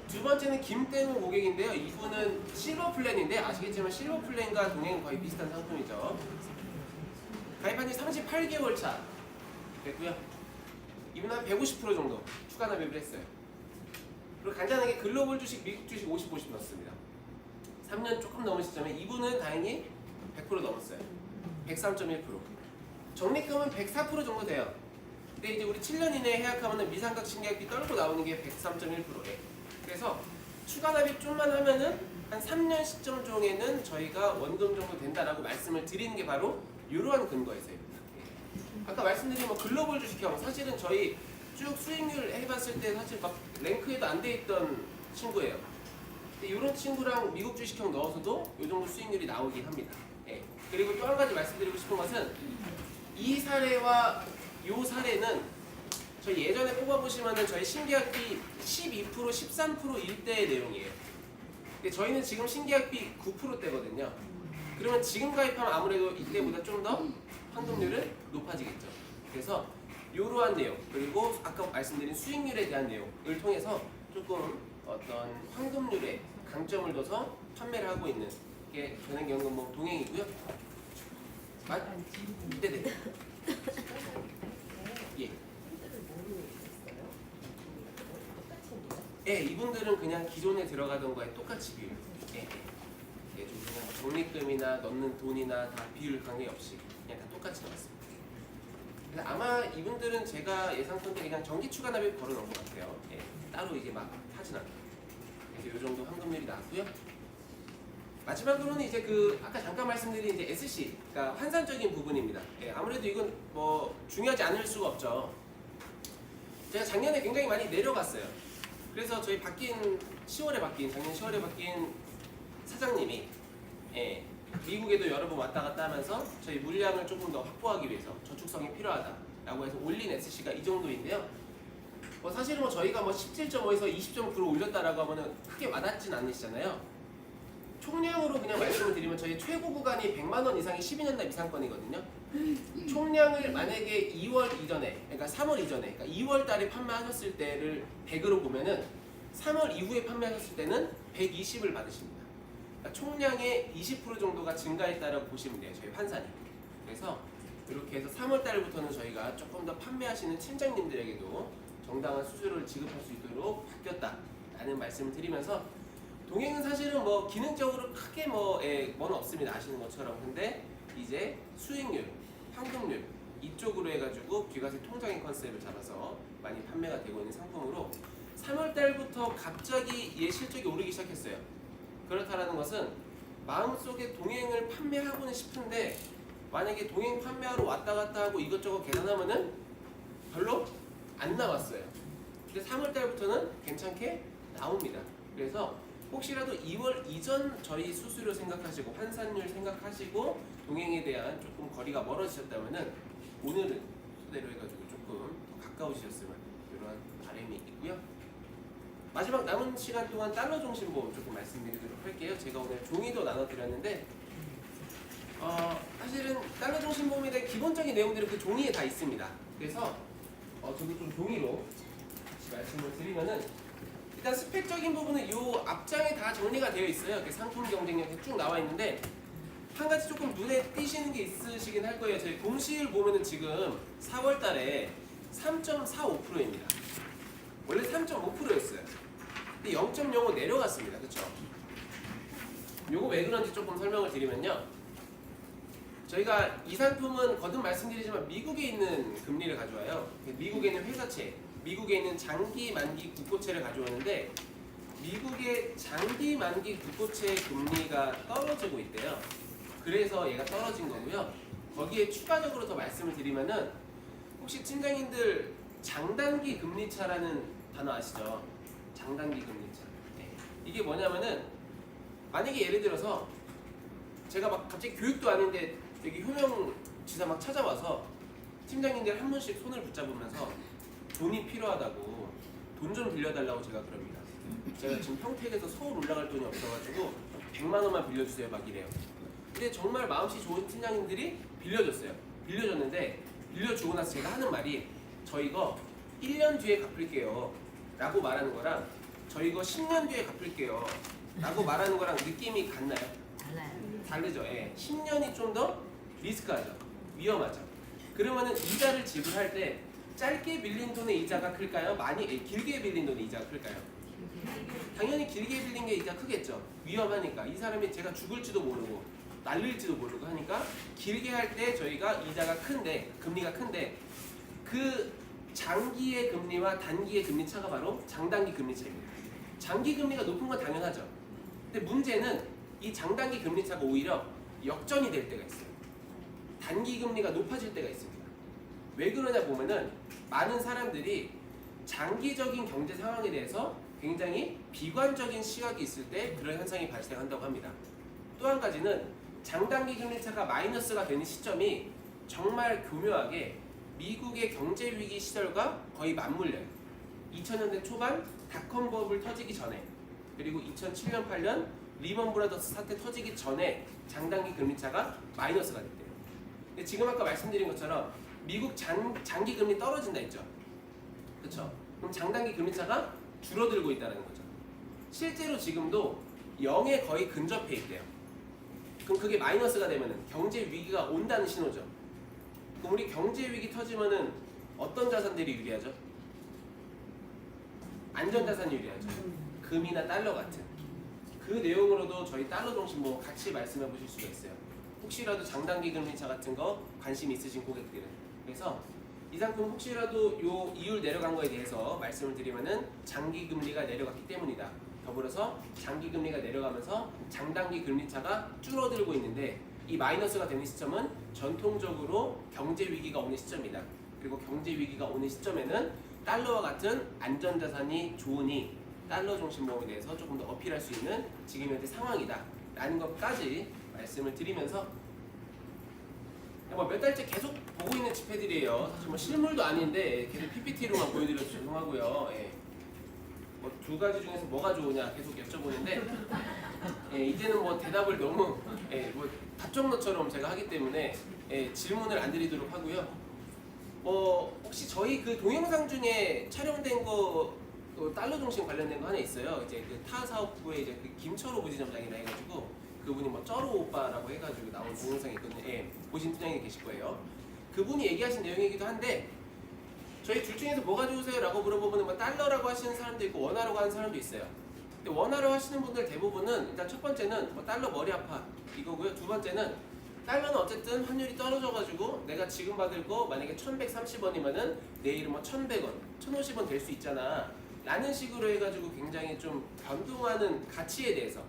두 번째는 김땡우 고객인데요. 이분은 실버 플랜인데 아시겠지만 실버 플랜과 동행은 거의 비슷한 상품이죠. 가입한 지 38개월 차 됐고요. 이분은 한 150% 정도 추가 납입을 했어요. 그리고 간단하게 글로벌 주식, 미국 주식 50, 50 넣었습니다. 3년 조금 넘은 시점에 이분은 다행히 100% 넘었어요. 103.1%. 적립금은 104% 정도 돼요. 근데 이제 우리 7년 이내에 해약하면 미상각 신계약비 떨고 나오는 게 103.1%에. 그래서 추가 납입 좀만 하면은 한 3년 시점 중에는 저희가 원금 정도 된다라고 말씀을 드리는 게 바로 이러한 근거에서입니다. 아까 말씀드린 뭐 글로벌 주식형 사실은 저희 쭉 수익률 해봤을 때 사실 막 랭크에도 안 돼 있던 친구예요. 근데 이런 친구랑 미국 주식형 넣어서도 이 정도 수익률이 나오긴 합니다. 예. 그리고 또 한 가지 말씀드리고 싶은 것은 이 사례와 이 사례는 저희 예전에 뽑아보시면은 저희 신계약비 12%, 13%일대의 내용이에요. 근데 저희는 지금 신계약비 9%대거든요. 그러면 지금 가입하면 아무래도 이때보다 좀 더 환급률은 높아지겠죠. 그래서 이러한 내용 그리고 아까 말씀드린 수익률에 대한 내용을 통해서 조금 어떤 환급률에 강점을 둬서 판매를 하고 있는 게 전액연금보험 동행이고요. 네네. 예. 예, 이분들은 그냥 기존에 들어가던 거에 똑같이 비율. 예, 예. 좀 그냥 적립금이나 넣는 돈이나 다 비율 관계없이 그냥 다 똑같이 나왔습니다. 그래서 아마 이분들은 제가 예상컨대 그냥 정기 추가 납입 걸어놓은 것 같아요. 예, 따로 이제 막 하진 않고. 그래서 이 정도 환급률이 나왔고요. 마지막으로는 이제 그 아까 잠깐 말씀드린 이제 SC, 그러니까 환산적인 부분입니다. 예, 아무래도 이건 뭐 중요하지 않을 수가 없죠. 제가 작년에 굉장히 많이 내려갔어요. 그래서 저희 작년 10월에 바뀐 사장님이 예, 미국에도 여러 번 왔다 갔다 하면서 저희 물량을 조금 더 확보하기 위해서 저축성이 필요하다라고 해서 올린 SC가 이 정도인데요. 뭐 사실은 뭐 저희가 뭐 17.5에서 20.9로 올렸다라고 하면은 크게 와닿진 않으시잖아요. 총량으로 그냥 말씀을 드리면 저희 최고 구간이 100만 원 이상이 12년 납 이상권이거든요. 총량을 만약에 2월 이전에, 그러니까 3월 이전에, 그러니까 2월 달에 판매하셨을 때를 100으로 보면은 3월 이후에 판매하셨을 때는 120을 받으십니다. 그러니까 총량의 20% 정도가 증가했다라고 보시면 돼요. 저희 환산이. 그래서 이렇게 해서 3월 달부터는 저희가 조금 더 판매하시는 팀장님들에게도 정당한 수수료를 지급할 수 있도록 바뀌었다라는 말씀을 드리면서 동행은 사실은 뭐 기능적으로 크게 뭐는 없습니다. 아시는 것처럼. 근데 이제 수익률, 환급률 이쪽으로 해가지고 귀가세 통장의 컨셉을 잡아서 많이 판매가 되고 있는 상품으로 3월 달부터 갑자기 얘 실적이 오르기 시작했어요. 그렇다라는 것은 마음속에 동행을 판매하고는 싶은데 만약에 동행 판매하러 왔다 갔다 하고 이것저것 계산하면은 별로 안 나왔어요. 근데 3월 달부터는 괜찮게 나옵니다. 그래서 혹시라도 2월 이전 저희 수수료 생각하시고 환산율 생각하시고 동행에 대한 조금 거리가 멀어지셨다면은 오늘은 토대로 해가지고 조금 더 가까우시셨으면 이런 바람이 있고요. 마지막 남은 시간 동안 달러 종신보험 조금 말씀드리도록 할게요. 제가 오늘 종이도 나눠드렸는데 사실은 달러 종신보험에 대한 기본적인 내용들은 그 종이에 다 있습니다. 그래서 저도 좀 종이로 말씀을 드리면은 일단 스펙적인 부분은 이 앞장에 다 정리가 되어 있어요. 이렇게 상품 경쟁력이 쭉 나와 있는데 한 가지 조금 눈에 띄시는 게 있으시긴 할 거예요. 저희 공시일 보면은 지금 4월 달에 3.45%입니다. 원래 3.5%였어요. 근데 0.05 내려갔습니다. 그렇죠? 요거 왜 그런지 조금 설명을 드리면요. 저희가 이 상품은 거듭 말씀드리지만 미국에 있는 금리를 가져와요. 미국에 있는 회사채, 미국에 있는 장기 만기 국고채를 가져오는데 미국의 장기 만기 국고채 금리가 떨어지고 있대요. 그래서 얘가 떨어진 거고요. 거기에 추가적으로 더 말씀을 드리면은 혹시 팀장님들 장단기 금리차라는 단어 아시죠? 장단기 금리차. 네. 이게 뭐냐면은 만약에 예를 들어서 제가 막 갑자기 교육도 아닌데 여기 효명지사 막 찾아와서 팀장님들 한 분씩 손을 붙잡으면서 돈이 필요하다고 돈 좀 빌려달라고 제가 그럽니다. 제가 지금 평택에서 서울 올라갈 돈이 없어가지고 100만 원만 빌려주세요 막 이래요. 근데 정말 마음씨 좋은 팀장님들이 빌려줬어요. 빌려줬는데 빌려주고 나서 제가 하는 말이 저 이거 1년 뒤에 갚을게요 라고 말하는 거랑 저 이거 10년 뒤에 갚을게요 라고 말하는 거랑 느낌이 같나요? 달라요. 다르죠. 예. 10년이 좀 더 리스크하죠. 위험하죠. 그러면은 이자를 지불할 때 짧게 빌린 돈의 이자가 클까요? 길게 빌린 돈의 이자가 클까요? 당연히 길게 빌린 게 이자 크겠죠. 위험하니까. 이 사람이 제가 죽을지도 모르고 날릴지도 모르고 하니까 길게 할 때 저희가 이자가 큰데 금리가 큰데 그 장기의 금리와 단기의 금리 차가 바로 장단기 금리 차입니다. 장기 금리가 높은 건 당연하죠. 근데 문제는 이 장단기 금리 차가 오히려 역전이 될 때가 있어요. 단기 금리가 높아질 때가 있습니다. 왜 그러냐 보면은 많은 사람들이 장기적인 경제 상황에 대해서 굉장히 비관적인 시각이 있을 때 그런 현상이 발생한다고 합니다. 또 한 가지는 장단기 금리 차가 마이너스가 되는 시점이 정말 교묘하게 미국의 경제 위기 시절과 거의 맞물려요. 2000년대 초반 닷컴 버블 터지기 전에, 그리고 2007년 8년 리먼 브라더스 사태 터지기 전에 장단기 금리차가 마이너스가 됐대요. 근데 지금 아까 말씀드린 것처럼 미국 장기 금리 떨어진다 했죠. 그렇죠? 그럼 장단기 금리차가 줄어들고 있다는 거죠. 실제로 지금도 0에 거의 근접해 있대요. 그럼 그게 마이너스가 되면은 경제 위기가 온다는 신호죠. 그럼 우리 경제 위기 터지면은 어떤 자산들이 유리하죠? 안전 자산이 유리하죠. 금이나 달러 같은. 그 내용으로도 저희 달러 중심 뭐 같이 말씀해 보실 수가 있어요. 혹시라도 장단기 금리차 같은 거 관심 있으신 고객들은. 그래서 이 상품 혹시라도 요 이율 내려간 거에 대해서 말씀을 드리면은 장기 금리가 내려갔기 때문이다. 더불어서 장기 금리가 내려가면서 장단기 금리차가 줄어들고 있는데 이 마이너스가 되는 시점은 전통적으로 경제 위기가 오는 시점이다. 그리고 경제 위기가 오는 시점에는 달러와 같은 안전 자산이 좋으니 달러 중심 모험에 대해서 조금 더 어필할 수 있는 지금 현재 상황이다 라는 것까지 말씀을 드리면서 뭐 몇 달째 계속 보고 있는 지폐들이에요. 사실 뭐 실물도 아닌데 계속 PPT로만 보여드려서 죄송하고요. 예. 뭐 두 가지 중에서 뭐가 좋으냐 계속 여쭤보는데 예, 이제는 뭐 대답을 너무 뭐 답정너처럼 제가 하기 때문에 질문을 안 드리도록 하고요. 혹시 저희 그 동영상 중에 촬영된 거 달러 중심 관련된 거 하나 있어요. 이제 그 타 사업부의 이제 그 김철호 부지점장이라 해가지고 그분이 뭐 쩌로 오빠라고 해가지고 나온 동영상이 있거든요. 예, 보신 팀장님 계실 거예요. 그분이 얘기하신 내용이기도 한데 저희 둘 중에서 뭐가 좋으세요? 라고 물어보면 뭐 달러라고 하시는 사람도 있고 원화라고 하는 사람도 있어요. 근데 원화로 하시는 분들 대부분은 일단 첫 번째는 뭐 달러 머리 아파 이거고요. 두 번째는 달러는 어쨌든 환율이 떨어져가지고 내가 지금 받을 거 만약에 1130원이면은 내일은 뭐 1100원, 1050원 될 수 있잖아 라는 식으로 해가지고 굉장히 좀 변동하는 가치에 대해서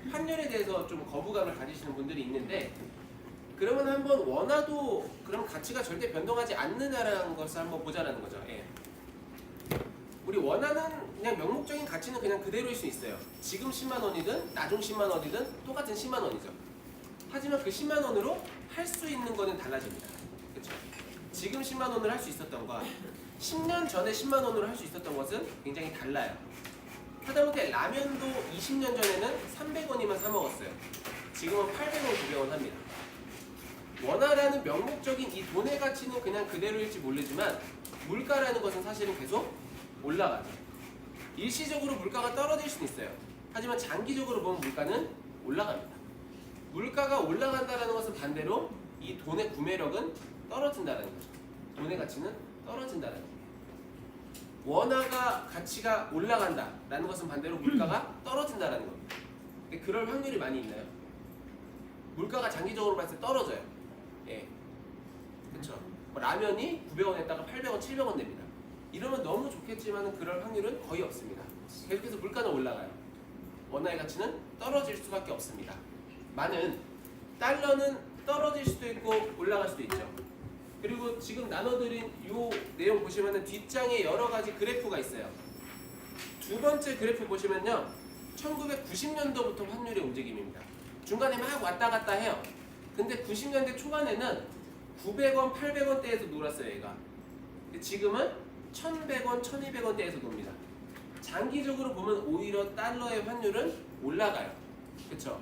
환율에 대해서 좀 거부감을 가지시는 분들이 있는데 그러면 한번 원화도 그럼 가치가 절대 변동하지 않는다라는 것을 한번 보자라는 거죠. 예. 우리 원화는 그냥 명목적인 가치는 그냥 그대로일 수 있어요. 지금 10만 원이든 나중 10만 원이든 똑같은 10만 원이죠. 하지만 그 10만 원으로 할 수 있는 거는 달라집니다. 그렇죠? 지금 10만 원을 할 수 있었던 거 10년 전에 10만 원으로 할 수 있었던 것은 굉장히 달라요. 하다못해 라면도 20년 전에는 300원이면 사 먹었어요. 지금은 800원, 900원 합니다. 원화라는 명목적인 이 돈의 가치는 그냥 그대로일지 모르지만 물가라는 것은 사실은 계속 올라가죠. 일시적으로 물가가 떨어질 수는 있어요. 하지만 장기적으로 보면 물가는 올라갑니다. 물가가 올라간다는 것은 반대로 이 돈의 구매력은 떨어진다는 거죠. 돈의 가치는 떨어진다는 거예요. 원화가 가치가 올라간다라는 것은 반대로 물가가 떨어진다는 겁니다. 근데 그럴 확률이 많이 있나요? 물가가 장기적으로 봤을 때 떨어져요. 예, 그렇죠. 라면이 900원 했다가 800원, 700원 됩니다. 이러면 너무 좋겠지만 그럴 확률은 거의 없습니다. 계속해서 물가는 올라가요. 원화의 가치는 떨어질 수밖에 없습니다. 많은 달러는 떨어질 수도 있고 올라갈 수도 있죠. 그리고 지금 나눠드린 이 내용 보시면 뒷장에 여러 가지 그래프가 있어요. 두 번째 그래프 보시면요. 1990년도부터 환율의 움직임입니다. 중간에 막 왔다 갔다 해요. 근데 90년대 초반에는 900원, 800원대에서 놀았어요, 얘가. 근데 지금은 1100원, 1200원대에서 놉니다. 장기적으로 보면 오히려 달러의 환율은 올라가요. 그쵸?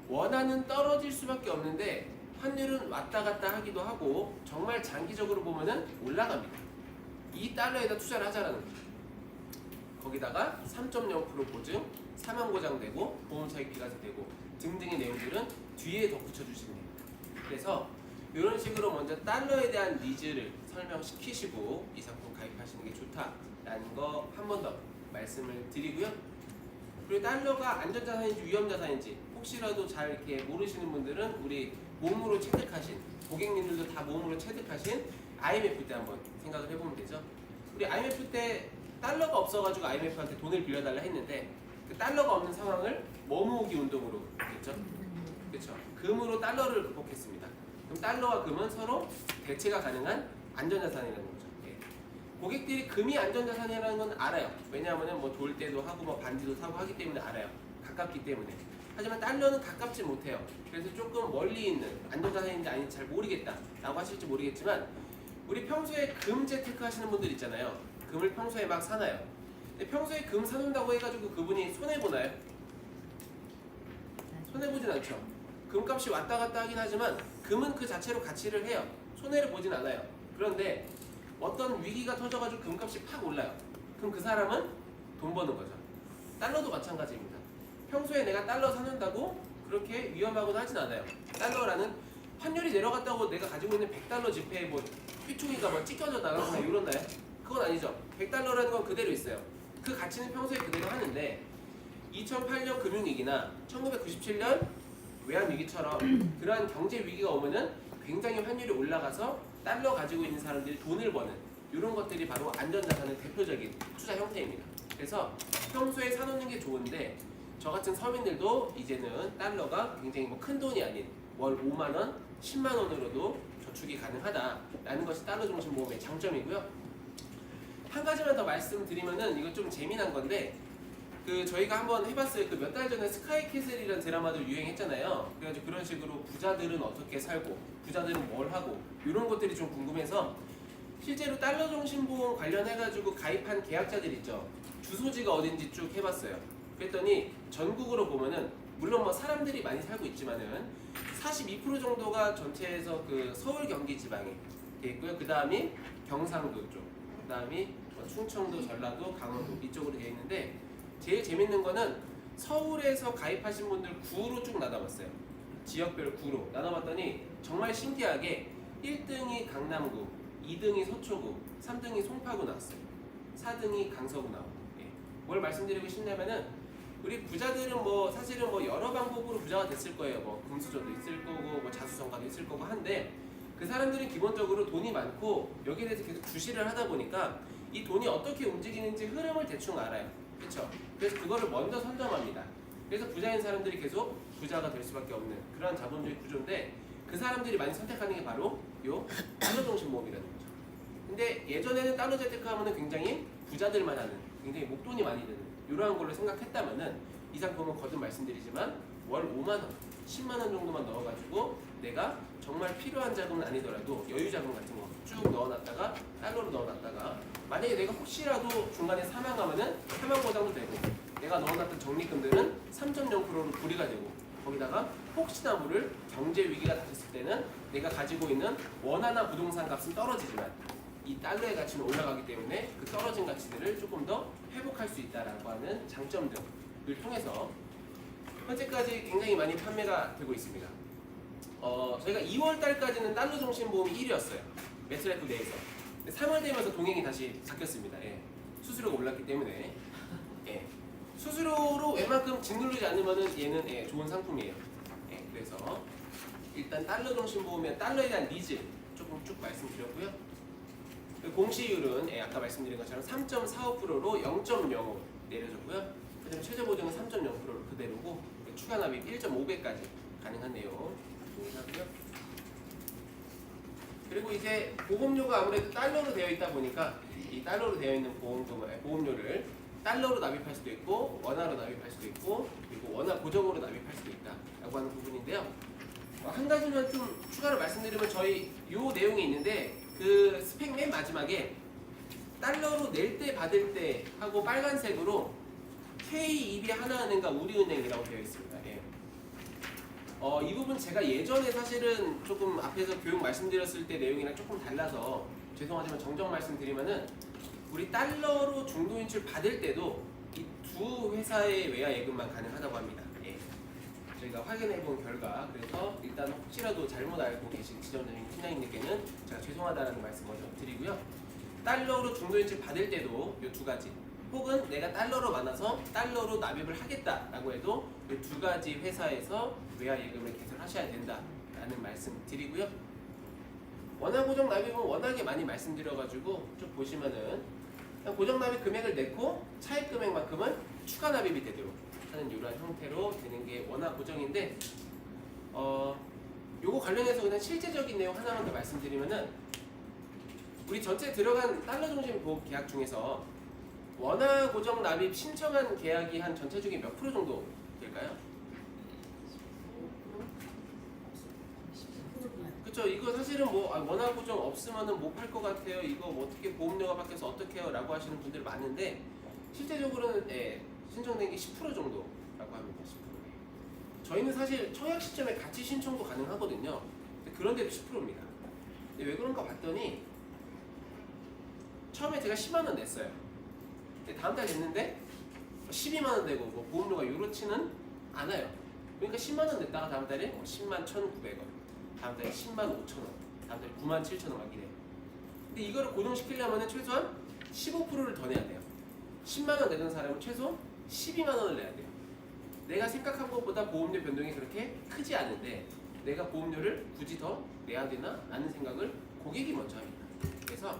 원화는 떨어질 수밖에 없는데 환율은 왔다 갔다 하기도 하고 정말 장기적으로 보면은 올라갑니다. 이 달러에다 투자를 하자라는 거죠. 거기다가 3.0% 보증, 사망 보장되고 보험 차익 비과세 되고 등등의 내용들은 뒤에 덧붙여 주시면 됩니다. 그래서 이런 식으로 먼저 달러에 대한 니즈를 설명시키시고 이 상품 가입하시는 게 좋다라는 거 한 번 더 말씀을 드리고요. 그리고 달러가 안전자산인지 위험자산인지 혹시라도 잘 이렇게 모르시는 분들은 우리 몸으로 체득하신 고객님들도 다 몸으로 체득하신 IMF 때 한번 생각을 해보면 되죠. 우리 IMF 때 달러가 없어가지고 IMF한테 돈을 빌려달라 했는데 그 달러가 없는 상황을 머무기 운동으로 했죠. 그렇죠. 금으로 달러를 극복했습니다. 그럼 달러와 금은 서로 대체가 가능한 안전자산이라는 거죠. 예. 고객들이 금이 안전자산이라는 건 알아요. 왜냐하면 뭐 돌 때도 하고 뭐 반지도 사고 하기 때문에 알아요. 가깝기 때문에. 하지만 달러는 가깝지 못해요. 그래서 조금 멀리 있는 안전자산인지 아닌지 잘 모르겠다 라고 하실지 모르겠지만 우리 평소에 금 재테크 하시는 분들 있잖아요. 금을 평소에 막 사나요? 근데 평소에 금 사놓는다고 해가지고 그분이 손해보나요? 손해보진 않죠. 금값이 왔다 갔다 하긴 하지만 금은 그 자체로 가치를 해요. 손해를 보진 않아요. 그런데 어떤 위기가 터져가지고 금값이 팍 올라요. 그럼 그 사람은 돈 버는 거죠. 달러도 마찬가지입니다. 평소에 내가 달러 사놓는다고 그렇게 위험하거나 하진 않아요. 달러라는 환율이 내려갔다고 내가 가지고 있는 100달러 지폐에 뭐 삐퉁이가 뭐 찢겨져 나가거나 이런나요? 그건 아니죠. 100달러라는 건 그대로 있어요. 그 가치는 평소에 그대로 하는데 2008년 금융위기나 1997년 외환위기처럼 그러한 경제 위기가 오면은 굉장히 환율이 올라가서 달러 가지고 있는 사람들이 돈을 버는 이런 것들이 바로 안전자산의 대표적인 투자 형태입니다. 그래서 평소에 사놓는 게 좋은데 저 같은 서민들도 이제는 달러가 굉장히 뭐 큰 돈이 아닌 월 5만 원, 10만 원으로도 저축이 가능하다라는 것이 달러 중심 모험의 장점이고요. 한 가지만 더 말씀드리면은 이거 좀 재미난 건데 그 저희가 한번 해봤어요. 그 몇 달 전에 스카이캐슬이라는 드라마도 유행했잖아요. 그래가지고 그런 식으로 부자들은 어떻게 살고 부자들은 뭘 하고 이런 것들이 좀 궁금해서 실제로 달러 중심 보험 관련해가지고 가입한 계약자들 있죠. 주소지가 어딘지 쭉 해봤어요. 그랬더니 전국으로 보면은 물론 뭐 사람들이 많이 살고 있지만은 42% 정도가 전체에서 그 서울 경기 지방에 돼 있고요. 그 다음이 경상도 쪽, 그 다음이 뭐 충청도, 전라도, 강원도 이쪽으로 돼 있는데 제일 재밌는 거는 서울에서 가입하신 분들 구로 쭉 나눠봤어요. 지역별 구로 나눠봤더니 정말 신기하게 1등이 강남구, 2등이 서초구, 3등이 송파구 나왔어요. 4등이 강서구 나오고. 예. 뭘 말씀드리고 싶냐면은 우리 부자들은 뭐 사실은 뭐 여러 방법으로 부자가 됐을 거예요. 뭐 금수저도 있을 거고, 뭐 자수성가도 있을 거고 한데 그 사람들이 기본적으로 돈이 많고 여기에 대해서 계속 주시를 하다 보니까 이 돈이 어떻게 움직이는지 흐름을 대충 알아요. 그렇죠? 그래서 그거를 먼저 선점합니다. 그래서 부자인 사람들이 계속 부자가 될 수밖에 없는 그런 자본주의 구조인데 그 사람들이 많이 선택하는 게 바로 요 달러 중심 모험이라는 거죠. 근데 예전에는 달러 재테크 하면은 굉장히 부자들만 하는 굉장히 목돈이 많이 드는 이러한 걸로 생각했다면은 이 상품은 거듭 말씀드리지만 월 5만 원, 10만 원 정도만 넣어가지고 내가 정말 필요한 자금은 아니더라도 여유 자금 같은 거 쭉 넣어놨다가 달러로 넣어놨다가 만약에 내가 혹시라도 중간에 사망하면은 사망 보장도 되고 내가 넣어놨던 적립금들은 3.0%로 불이가 되고 거기다가 혹시나 모를 경제 위기가 닥쳤을 때는 내가 가지고 있는 원화나 부동산 값은 떨어지지만 이 달러의 가치는 올라가기 때문에 그 떨어진 가치들을 조금 더 회복할 수 있다라고 하는 장점들을 통해서 현재까지 굉장히 많이 판매가 되고 있습니다. 저희가 2월 달까지는 달러 중심 보험이 1위였어요. 매트라이프 내에서. 근데 3월 되면서 동행이 다시 바뀌었습니다. 예. 수수료가 올랐기 때문에. 예. 수수료로 웬만큼 짓누르지 않으면은 얘는 예, 좋은 상품이에요. 예. 그래서 일단 달러 중심 보험의 달러에 대한 니즈 조금 쭉 말씀드렸고요. 공시율은 예, 아까 말씀드린 것처럼 3.45%로 0.05 내려졌고요. 그다음에 최저 보증은 3.0%로 그대로고 추가 납입 1.5배까지 가능한 내용 동의하고요. 그리고 이제 보험료가 아무래도 달러로 되어 있다 보니까 이 달러로 되어 있는 보험료를 달러로 납입할 수도 있고 원화로 납입할 수도 있고 그리고 원화 고정으로 납입할 수도 있다라고 하는 부분인데요. 한 가지만 좀 추가로 말씀드리면 저희 요 내용이 있는데 그 스펙 맨 마지막에 달러로 낼 때 받을 때 하고 빨간색으로 K2B 하나은행과 우리은행이라고 되어 있습니다. 예. 이 부분 제가 예전에 사실은 조금 앞에서 교육 말씀드렸을 때 내용이랑 조금 달라서 죄송하지만 정정 말씀드리면은 우리 달러로 중도인출 받을 때도 이 두 회사의 외화 예금만 가능하다고 합니다. 예. 저희가 확인해 본 결과 그래서 일단 혹시라도 잘못 알고 계신 지점장님 팀장님들께는 제가 죄송하다는 말씀 먼저 드리고요. 달러로 중도인출 받을 때도 이 두 가지 혹은 내가 달러로 만나서 달러로 납입을 하겠다라고 해도 이 두 가지 회사에서 외화 예금을 개설하셔야 된다라는 말씀 드리고요. 원화 고정 납입은 워낙에 많이 말씀드려가지고 쭉 보시면은 그냥 고정 납입 금액을 내고 차입 금액만큼은 추가 납입이 되도록 하는 이러한 형태로 되는 게 원화 고정인데 요거 관련해서 그냥 실제적인 내용 하나만 더 말씀드리면은 우리 전체 들어간 달러 중심 보험 계약 중에서 원화 고정 납입 신청한 계약이 한 전체적인 몇 프로 정도 될까요? 그렇죠. 이거 사실은 뭐 원화 고정 없으면은 못 팔 것 같아요. 이거 뭐 어떻게 보험료가 바뀌어서 어떻게 해요?라고 하시는 분들 많은데 실제적으로는 신청된 게 10% 정도라고 합니다. 10%. 저희는 사실 청약 시점에 같이 신청도 가능하거든요. 근데 그런데도 10%입니다. 근데 왜 그런가 봤더니 처음에 제가 10만 원 냈어요. 근데 다음 달 냈는데 12만 원 내고 뭐 보험료가 요렇지는 않아요. 그러니까 10만 원 냈다가 다음 달에 10만 1,900원, 다음 달에 10만 5천 원, 다음 달에 9만 7천 원 막 이래요. 근데 이거를 고정시키려면 최소한 15%를 더 내야 돼요. 10만 원 내던 사람은 최소 12만 원을 내야 돼요. 내가 생각한 것보다 보험료 변동이 그렇게 크지 않은데 내가 보험료를 굳이 더 내야 되나? 라는 생각을 고객이 먼저 합니다. 그래서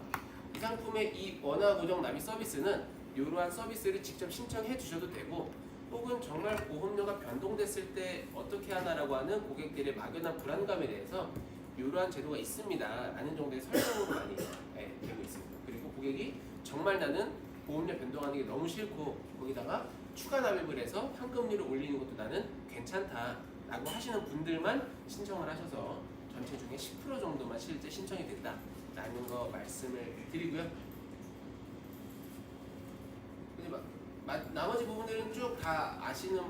이 상품의 이 원화 고정 납입 서비스는 이러한 서비스를 직접 신청해 주셔도 되고 혹은 정말 보험료가 변동됐을 때 어떻게 하나라고 하는 고객들의 막연한 불안감에 대해서 이러한 제도가 있습니다 라는 정도의 설명으로 많이 되고 있습니다. 그리고 고객이 정말 나는 보험료 변동하는 게 너무 싫고 거기다가 추가 납입을 해서 환급률을 올리는 것도 나는 괜찮다 라고 하시는 분들만 신청을 하셔서 전체 중에 10% 정도만 실제 신청이 된다 라는 거 말씀을 드리고요. 나머지 부분들은 쭉 다 아시는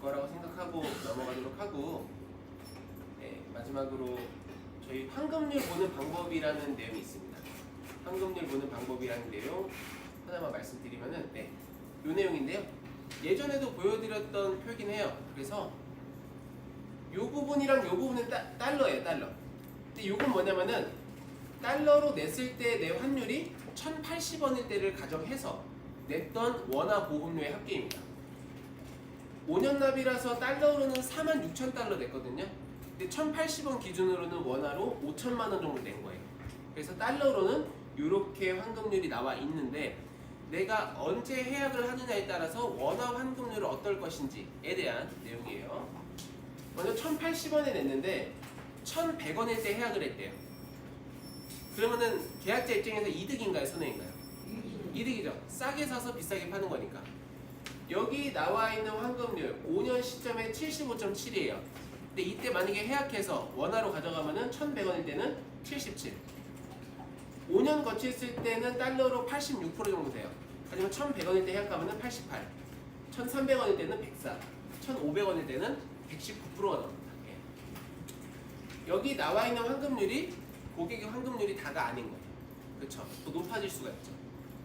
거라고 생각하고 넘어가도록 하고 마지막으로 저희 환급률 보는 방법이라는 내용이 있습니다. 환급률 보는 방법이라는 내용 하나만 말씀드리면은 이 내용인데요. 예전에도 보여드렸던 표긴 해요. 그래서 이 부분이랑 이 부분은 달러예요. 달러. 근데 이건 뭐냐면은 달러로 냈을 때 내 환율이 1,080원일 때를 가정해서 냈던 원화 보험료의 합계입니다. 5년 납이라서 달러로는 46,000달러 냈거든요. 근데 1,080원 기준으로는 원화로 5천만 원 정도 낸 거예요. 그래서 달러로는 이렇게 환급률이 나와 있는데 내가 언제 해약을 하느냐에 따라서 원화 환급률은 어떨 것인지에 대한 내용이에요. 먼저 1,080원에 냈는데 1,100원일 때 해약을 했대요. 그러면은 계약자 입장에서 이득인가요? 손해인가요? 이득이죠. 싸게 사서 비싸게 파는 거니까. 여기 나와 있는 환급률 5년 시점에 75.7이에요. 근데 이때 만약에 해약해서 원화로 가져가면은 1,100원일 때는 77. 5년 거치했을 때는 달러로 86% 정도 돼요. 하지만 1,100원일 때 해약하면은 88. 1,300원일 때는 104. 1,500원일 때는 119%가 나옵니다. 여기 나와 있는 환급률이 고객의 환급률이 다가 아닌 거예요. 그렇죠? 또 높아질 수가 있죠.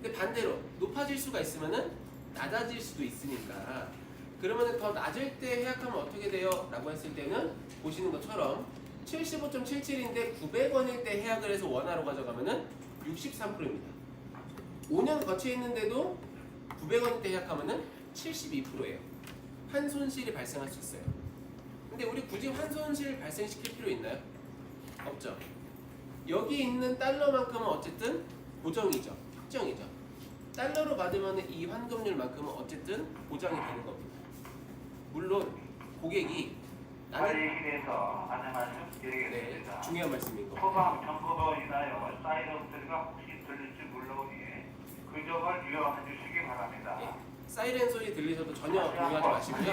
근데 반대로 높아질 수가 있으면은 낮아질 수도 있으니까 그러면은 더 낮을 때 해약하면 어떻게 돼요? 라고 했을 때는 보시는 것처럼 75.77인데 900원일 때 해약을 해서 원화로 가져가면은 63%입니다. 5년 거치해 있는데도 900원일 때 해약하면은 72%예요. 환손실이 발생할 수 있어요. 근데 우리 굳이 환손실 발생시킬 필요 있나요? 없죠. 여기 있는 달러만큼은 어쨌든 고정이죠. 확정이죠. 달러로 받으면 이 환급률만큼은 어쨌든 보장이 되는 겁니다. 물론 고객이 관리실에서 안내 말씀 드리겠습니다. 중요한 말씀인 거. 소방 점검으로 인하여 사이렌 소리가 혹시 들릴지 물러오니 그 점을 유념해 주시기 바랍니다. 사이렌 소리 들리셔도 전혀 동요하지 마시고요.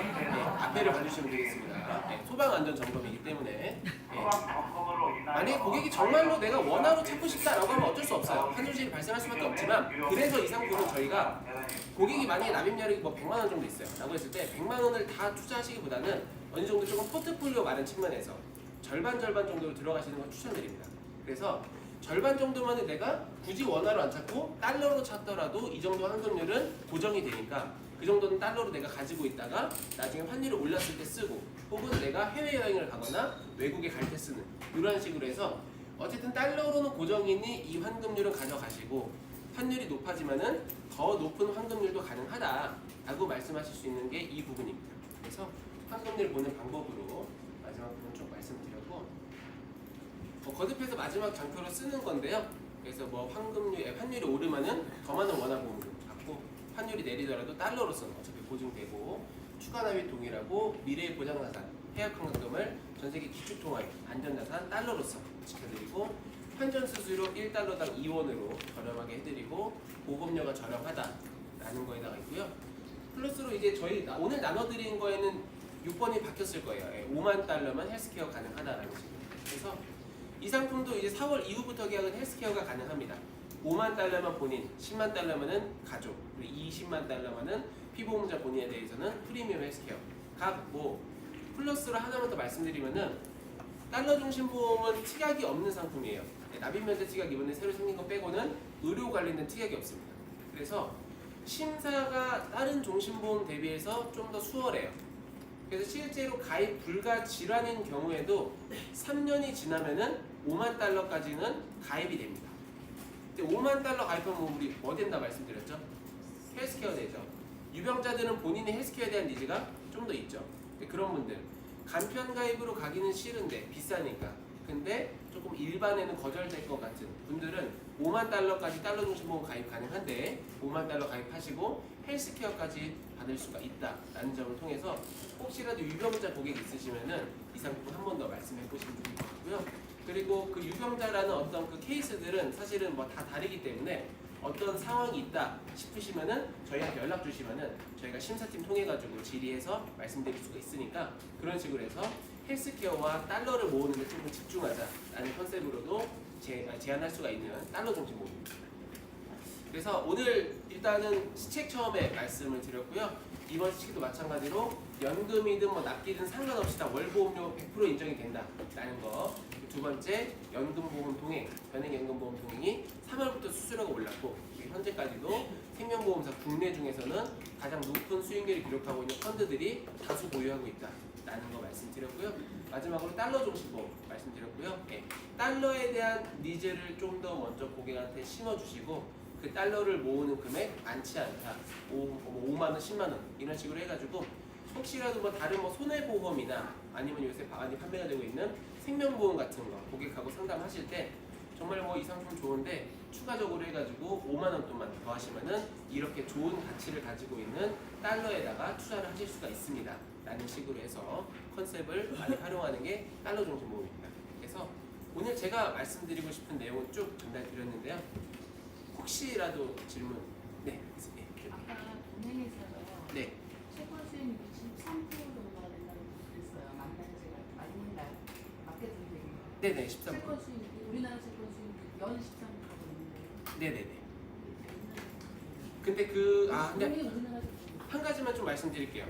앞에를 봐주시면 되겠습니다. 소방 안전 점검이기 때문에 소방 점검으로 인하여 만약에 고객이 정말로 내가 원화로 찾고 싶다라고 하면 어쩔 수 없어요. 환율실이 발생할 수밖에 없지만 그래서 이 상품은 저희가 고객이 만약에 납입량이 뭐 100만 원 정도 있어요. 라고 했을 때 100만 원을 다 투자하시기보다는 어느 정도 조금 포트폴리오 많은 측면에서 절반 정도로 들어가시는 걸 추천드립니다. 그래서 절반 정도만 내가 굳이 원화로 안 찾고 달러로 찾더라도 이 정도 환급률은 고정이 되니까 그 정도는 달러로 내가 가지고 있다가 나중에 환율이 올랐을 때 쓰고 혹은 내가 해외여행을 가거나 외국에 갈 때 쓰는 이런 식으로 해서 어쨌든 달러로는 고정이니 이 환급률은 가져가시고 환율이 높아지면은 더 높은 환급률도 가능하다라고 말씀하실 수 있는 게 이 부분입니다. 그래서 환급률 보는 방법으로 마지막 부분 쭉 말씀드렸고 거듭해서 마지막 장표로 쓰는 건데요. 그래서 뭐 환율이 오르면은 더 많은 원화 보험료 받고 환율이 내리더라도 달러로서는 어차피 보증되고 추가 납입 동일하고 미래의 보장자산 해약 환급금을 전세계 기축통화의 안전자산 달러로서 지켜드리고 환전 수수료 1달러당 2원으로 저렴하게 해드리고 보험료가 저렴하다라는 거에다가 있고요. 플러스로 이제 저희 오늘 나눠드린 거에는 6번이 바뀌었을 거예요. 5만 달러만 헬스케어 가능하다라는 식으로. 그래서 이 상품도 이제 4월 이후부터 계약은 헬스케어가 가능합니다. 5만 달러면 본인, 10만 달러면은 가족, 그리고 20만 달러면은 피보험자 본인에 대해서는 프리미엄 헬스케어. 각 뭐 플러스로 하나만 더 말씀드리면은 달러 중심 보험은 특약이 없는 상품이에요. 납입면제 특약 이번에 새로 생긴 거 빼고는 의료 관련된 특약이 없습니다. 그래서 심사가 다른 종신보험 대비해서 좀 더 수월해요. 그래서 실제로 가입 불가 질환인 경우에도 3년이 지나면은 5만 달러까지는 가입이 됩니다. 근데 5만 달러 가입하면 우리 뭐 된다 말씀드렸죠? 헬스케어 되죠. 유병자들은 본인의 헬스케어에 대한 니즈가 좀 더 있죠. 근데 그런 분들 간편 가입으로 가기는 싫은데 비싸니까. 근데 조금 일반에는 거절될 것 같은 분들은 5만 달러까지 달러 중심보험 가입 가능한데 5만 달러 가입하시고 헬스케어까지 받을 수가 있다라는 점을 통해서 혹시라도 유병자 고객 있으시면은 이 상품 한 번 더 말씀해 보시면 좋을 것 같고요. 그리고 그 유병자라는 어떤 그 케이스들은 사실은 뭐 다 다르기 때문에 어떤 상황이 있다 싶으시면은 저희한테 연락 주시면은 저희가 심사팀 통해 가지고 질의해서 말씀드릴 수가 있으니까 그런 식으로 해서 헬스케어와 달러를 모으는 데 조금 집중하자라는 컨셉으로도 제안할 수가 있는 달러 중심 모임입니다. 그래서 오늘 일단은 시책 처음에 말씀을 드렸고요. 이번 시책도 마찬가지로 연금이든 뭐 납기든 상관없이 다 월보험료 100% 인정이 된다라는 거. 두 번째, 연금보험 동행, 변액연금보험 동행이 3월부터 수수료가 올랐고 현재까지도 생명보험사 국내 중에서는 가장 높은 수익률을 기록하고 있는 펀드들이 다수 보유하고 있다라는 거 말씀드렸고요. 마지막으로 달러 중심보험 말씀드렸고요. 네, 달러에 대한 니즈를 좀 더 먼저 고객한테 심어주시고 그 달러를 모으는 금액 많지 않다. 5만 원, 10만 원 이런 식으로 해가지고 혹시라도 뭐 다른 뭐 손해보험이나 아니면 요새 많이 판매가 되고 있는 생명보험 같은 거 고객하고 상담하실 때 정말 뭐 이 상품 좋은데 추가적으로 해가지고 5만 원 돈만 더 하시면은 이렇게 좋은 가치를 가지고 있는 달러에다가 투자를 하실 수가 있습니다. 라는 식으로 해서 컨셉을 많이 활용하는 게 달러 중심 보험입니다. 그래서 오늘 제가 말씀드리고 싶은 내용은 쭉 전달드렸는데요. 혹시라도 질문, 네, 아까 동행에서요. 네, 최고 수익률이 13% 정도가 된다고 그랬어요. 맞나요? 제가 맞는가요? 맞게 들리네요. 네네, 13%. 최고 수익률이 우리나라 최고 수익률이 연 13%거든요. 네네네. 근데 근데 우리나라 최고. 한 가지만 좀 말씀드릴게요.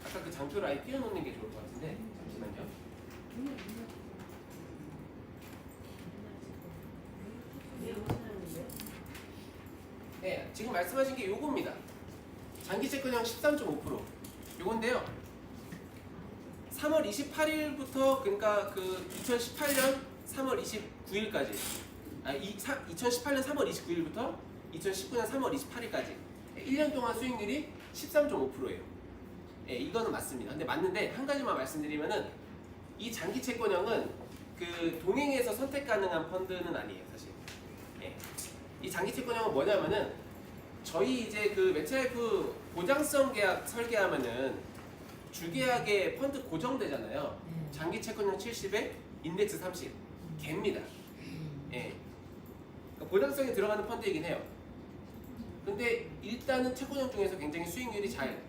아까 그 장표를 아예 띄워놓는 게 좋을 것 같은데 잠시만요. 네, 지금 말씀하신 게 요겁니다. 장기채권형 13.5% 요건데요. 3월 28일부터 그러니까 그 2018년 3월 29일까지 2018년 3월 29일부터 2019년 3월 28일까지 1년 동안 수익률이 13.5%예요. 예, 이거는 맞습니다. 근데 맞는데 한 가지만 말씀드리면은 이 장기채권형은 그 동행에서 선택 가능한 펀드는 아니에요, 사실. 예. 이 장기채권형은 뭐냐면은 저희 이제 그 매트라이프 보장성 계약 설계하면은 주계약에 펀드 고정되잖아요. 장기채권형 70에 인덱스 30 개입니다. 예. 그러니까 보장성이 들어가는 펀드이긴 해요. 근데 일단은 채권형 중에서 굉장히 수익률이 잘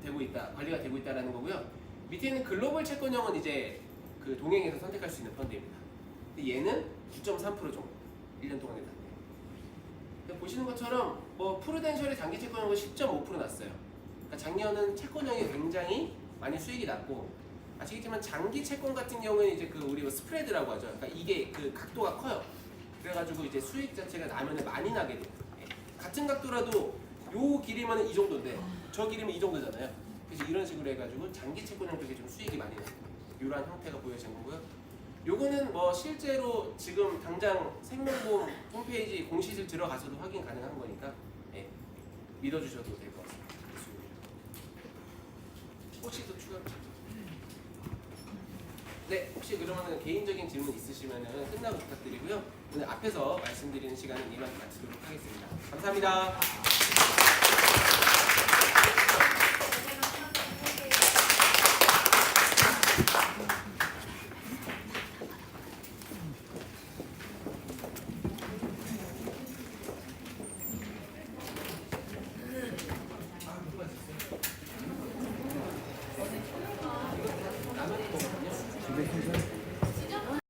되고 있다, 관리가 되고 있다라는 거고요. 밑에 있는 글로벌 채권형은 이제 그 동행에서 선택할 수 있는 펀드입니다. 근데 얘는 9.3% 정도 1년 동안에 났네요. 보시는 것처럼 뭐 프루덴셜의 장기 채권형은 10.5% 났어요. 그러니까 작년은 채권형이 굉장히 많이 수익이 났고 아시겠지만 장기 채권 같은 경우는 이제 그 우리 스프레드라고 하죠. 그러니까 이게 그 각도가 커요. 그래가지고 이제 수익 자체가 나면은 많이 나게 돼요. 같은 각도라도 요 길이면 이 정도인데 저 길이면 이 정도잖아요. 그래서 이런 식으로 해가지고 장기 채권형 쪽에 좀 수익이 많이 나요. 이런 형태가 보여진 거고요. 요거는 뭐 실제로 지금 당장 생명보험 홈페이지 공시실 들어가서도 확인 가능한 거니까 믿어주셔도 될 것 같습니다. 혹시 또 추가? 네, 혹시 그러면 개인적인 질문 있으시면 끝나고 부탁드리고요. 오늘 앞에서 말씀드리는 시간은 이만 마치도록 하겠습니다. 감사합니다.